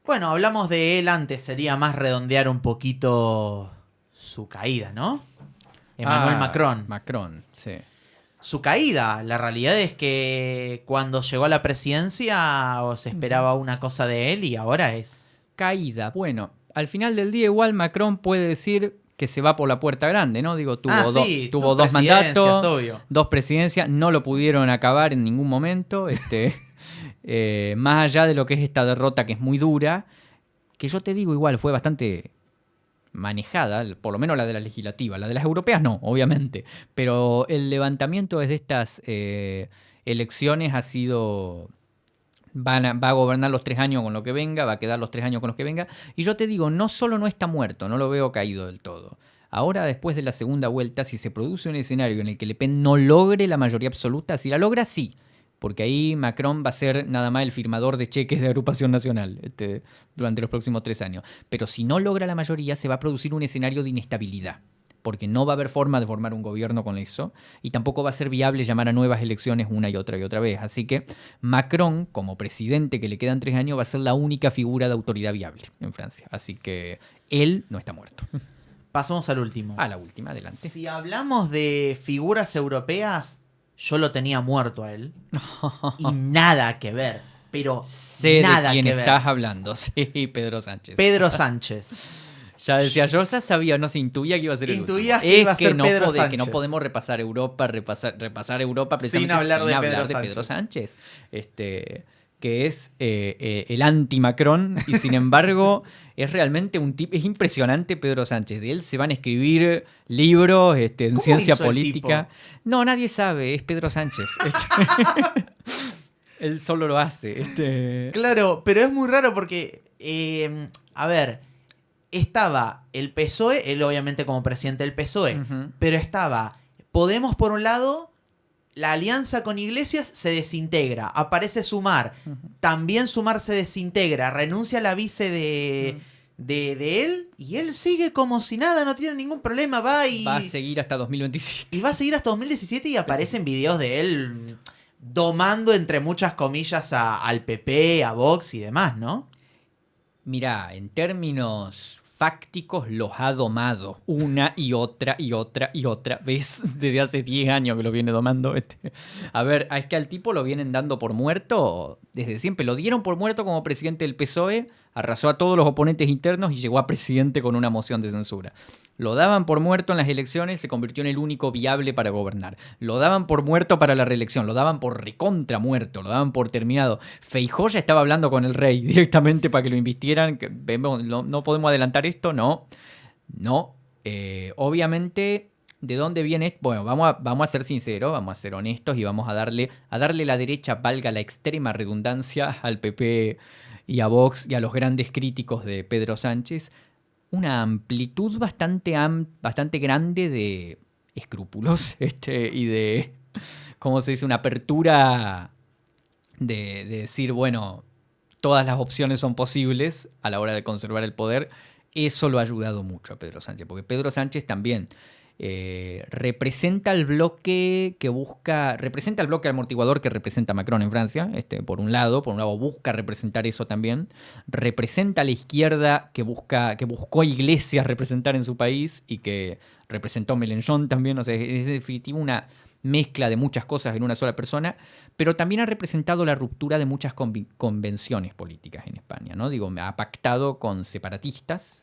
Bueno, hablamos de él antes, sería más redondear un poquito su caída, ¿no? Emmanuel Macron. Macron, sí. Su caída, la realidad es que cuando llegó a la presidencia se esperaba una cosa de él y ahora es... Caída, bueno, al final del día igual Macron puede decir que se va por la puerta grande, ¿no? Digo, tuvo dos mandatos, obvio. 2 presidencias, no lo pudieron acabar en ningún momento, más allá de lo que es esta derrota que es muy dura, que yo te digo igual fue bastante manejada, por lo menos la de las legislativas, la de las europeas no, obviamente, pero el levantamiento desde estas elecciones ha sido... Va a gobernar los 3 años con lo que venga, va a quedar los 3 años con los que venga, y yo te digo, no solo no está muerto, no lo veo caído del todo. Ahora, después de la segunda vuelta, si se produce un escenario en el que Le Pen no logre la mayoría absoluta, si la logra, sí, porque ahí Macron va a ser nada más el firmador de cheques de agrupación nacional durante los próximos 3 años. Pero si no logra la mayoría, se va a producir un escenario de inestabilidad. porque no va a haber forma de formar un gobierno con eso, y tampoco va a ser viable llamar a nuevas elecciones una y otra vez. Así que Macron, como presidente, que le quedan 3 años, va a ser la única figura de autoridad viable en Francia. Así que él no está muerto. Pasamos al último. A la última, adelante. Si hablamos de figuras europeas, yo lo tenía muerto a él. Y nada que ver. Pero Sé nada de quién que ver. estás hablando, sí, Pedro Sánchez. Pedro Sánchez. Ya decía, yo ya sabía, no se intuía que iba a ser el último. Intuías que iba a ser Pedro Que no Sánchez. podemos repasar Europa precisamente Sin hablar de Pedro Sánchez. Que es el anti-Macron, y sin embargo es realmente un tipo, es impresionante Pedro Sánchez. De él se van a escribir libros en ¿Cómo ciencia hizo el política. No, nadie sabe, es Pedro Sánchez. Él solo lo hace. Claro, pero es muy raro porque, a ver, estaba el PSOE, él obviamente como presidente del PSOE, Ujú. pero estaba Podemos por un lado, la alianza con Iglesias se desintegra, aparece Sumar, también Sumar se desintegra, renuncia a la vice de él y él sigue como si nada, no tiene ningún problema, va a seguir hasta 2027. y va a seguir hasta 2017 y aparecen videos de él domando entre muchas comillas al PP, a Vox y demás, ¿no? Mirá, en términos fácticos los ha domado una y otra vez desde hace 10 años que lo viene domando. A ver, es que al tipo lo vienen dando por muerto desde siempre. Lo dieron por muerto como presidente del PSOE, arrasó a todos los oponentes internos y llegó a presidente con una moción de censura. Lo daban por muerto en las elecciones, se convirtió en el único viable para gobernar. Lo daban por muerto para la reelección, lo daban por recontra muerto, lo daban por terminado. Feijóo ya estaba hablando con el rey directamente para que lo invistieran. No podemos adelantar esto, no. Obviamente, ¿de dónde viene esto? Bueno, vamos a ser sinceros, vamos a ser honestos y vamos a darle la derecha, valga la extrema redundancia, al PP y a Vox y a los grandes críticos de Pedro Sánchez, una amplitud bastante grande de escrúpulos y de, ¿cómo se dice? Una apertura de decir, bueno, todas las opciones son posibles a la hora de conservar el poder. Eso lo ha ayudado mucho a Pedro Sánchez, porque Pedro Sánchez también representa el bloque amortiguador que representa Macron en Francia, por un lado busca representar eso también, representa a la izquierda que buscó Iglesias representar en su país y que representó Mélenchon también, o sea, es en definitiva una mezcla de muchas cosas en una sola persona, pero también ha representado la ruptura de muchas convenciones políticas en España, ¿no? Digo, ha pactado con separatistas,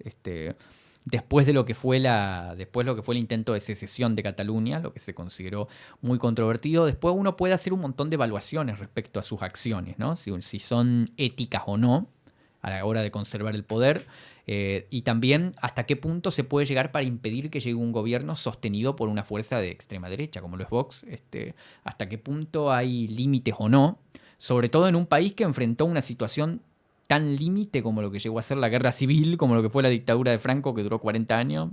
después de lo que fue el intento de secesión de Cataluña, lo que se consideró muy controvertido. Después uno puede hacer un montón de evaluaciones respecto a sus acciones, ¿no? Si son éticas o no a la hora de conservar el poder, y también hasta qué punto se puede llegar para impedir que llegue un gobierno sostenido por una fuerza de extrema derecha, como lo es Vox, hasta qué punto hay límites o no, sobre todo en un país que enfrentó una situación tan límite como lo que llegó a ser la guerra civil, como lo que fue la dictadura de Franco, que duró 40 años,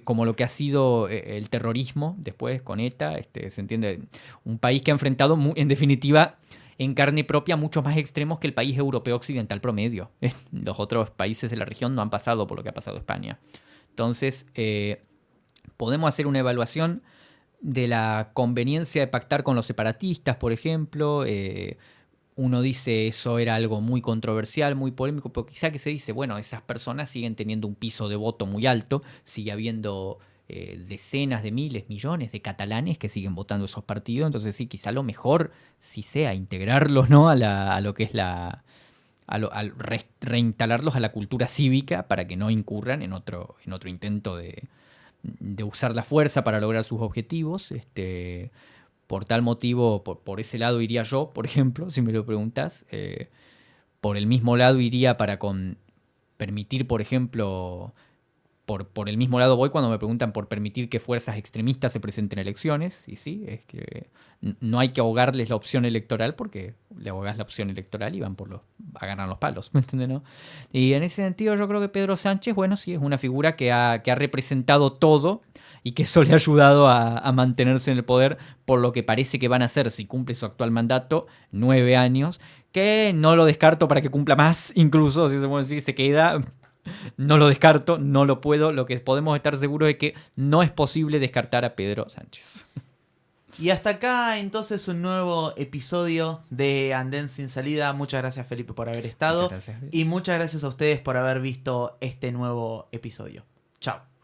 como lo que ha sido el terrorismo después con ETA, se entiende, un país que ha enfrentado, en definitiva, en carne propia, muchos más extremos que el país europeo occidental promedio. Los otros países de la región no han pasado por lo que ha pasado España. Entonces, podemos hacer una evaluación de la conveniencia de pactar con los separatistas, por ejemplo. Uno dice eso era algo muy controversial, muy polémico, pero quizá que se dice, bueno, esas personas siguen teniendo un piso de voto muy alto, sigue habiendo decenas de miles, millones de catalanes que siguen votando esos partidos, entonces sí, quizá lo mejor sí sea integrarlos, ¿no? a lo que es reinstalarlos a la cultura cívica para que no incurran en otro intento de usar la fuerza para lograr sus objetivos. Por tal motivo, por ese lado iría yo, por ejemplo, si me lo preguntas. Por el mismo lado iría para permitir, por ejemplo, por el mismo lado voy cuando me preguntan por permitir que fuerzas extremistas se presenten en elecciones. Y sí, es que no hay que ahogarles la opción electoral porque le ahogás la opción electoral y van a ganar los palos, ¿me entiendes, no? Y en ese sentido yo creo que Pedro Sánchez, bueno, sí, es una figura que ha representado todo y que eso le ha ayudado a mantenerse en el poder por lo que parece que van a ser, si cumple su actual mandato, 9 años, que no lo descarto para que cumpla más, incluso, si se puede decir, se queda No lo descarto, no lo puedo. Lo que podemos estar seguros es que no es posible descartar a Pedro Sánchez. Y hasta acá entonces un nuevo episodio de Andén sin salida. Muchas gracias Felipe por haber estado. Muchas gracias. Y muchas gracias a ustedes por haber visto este nuevo episodio. Chao.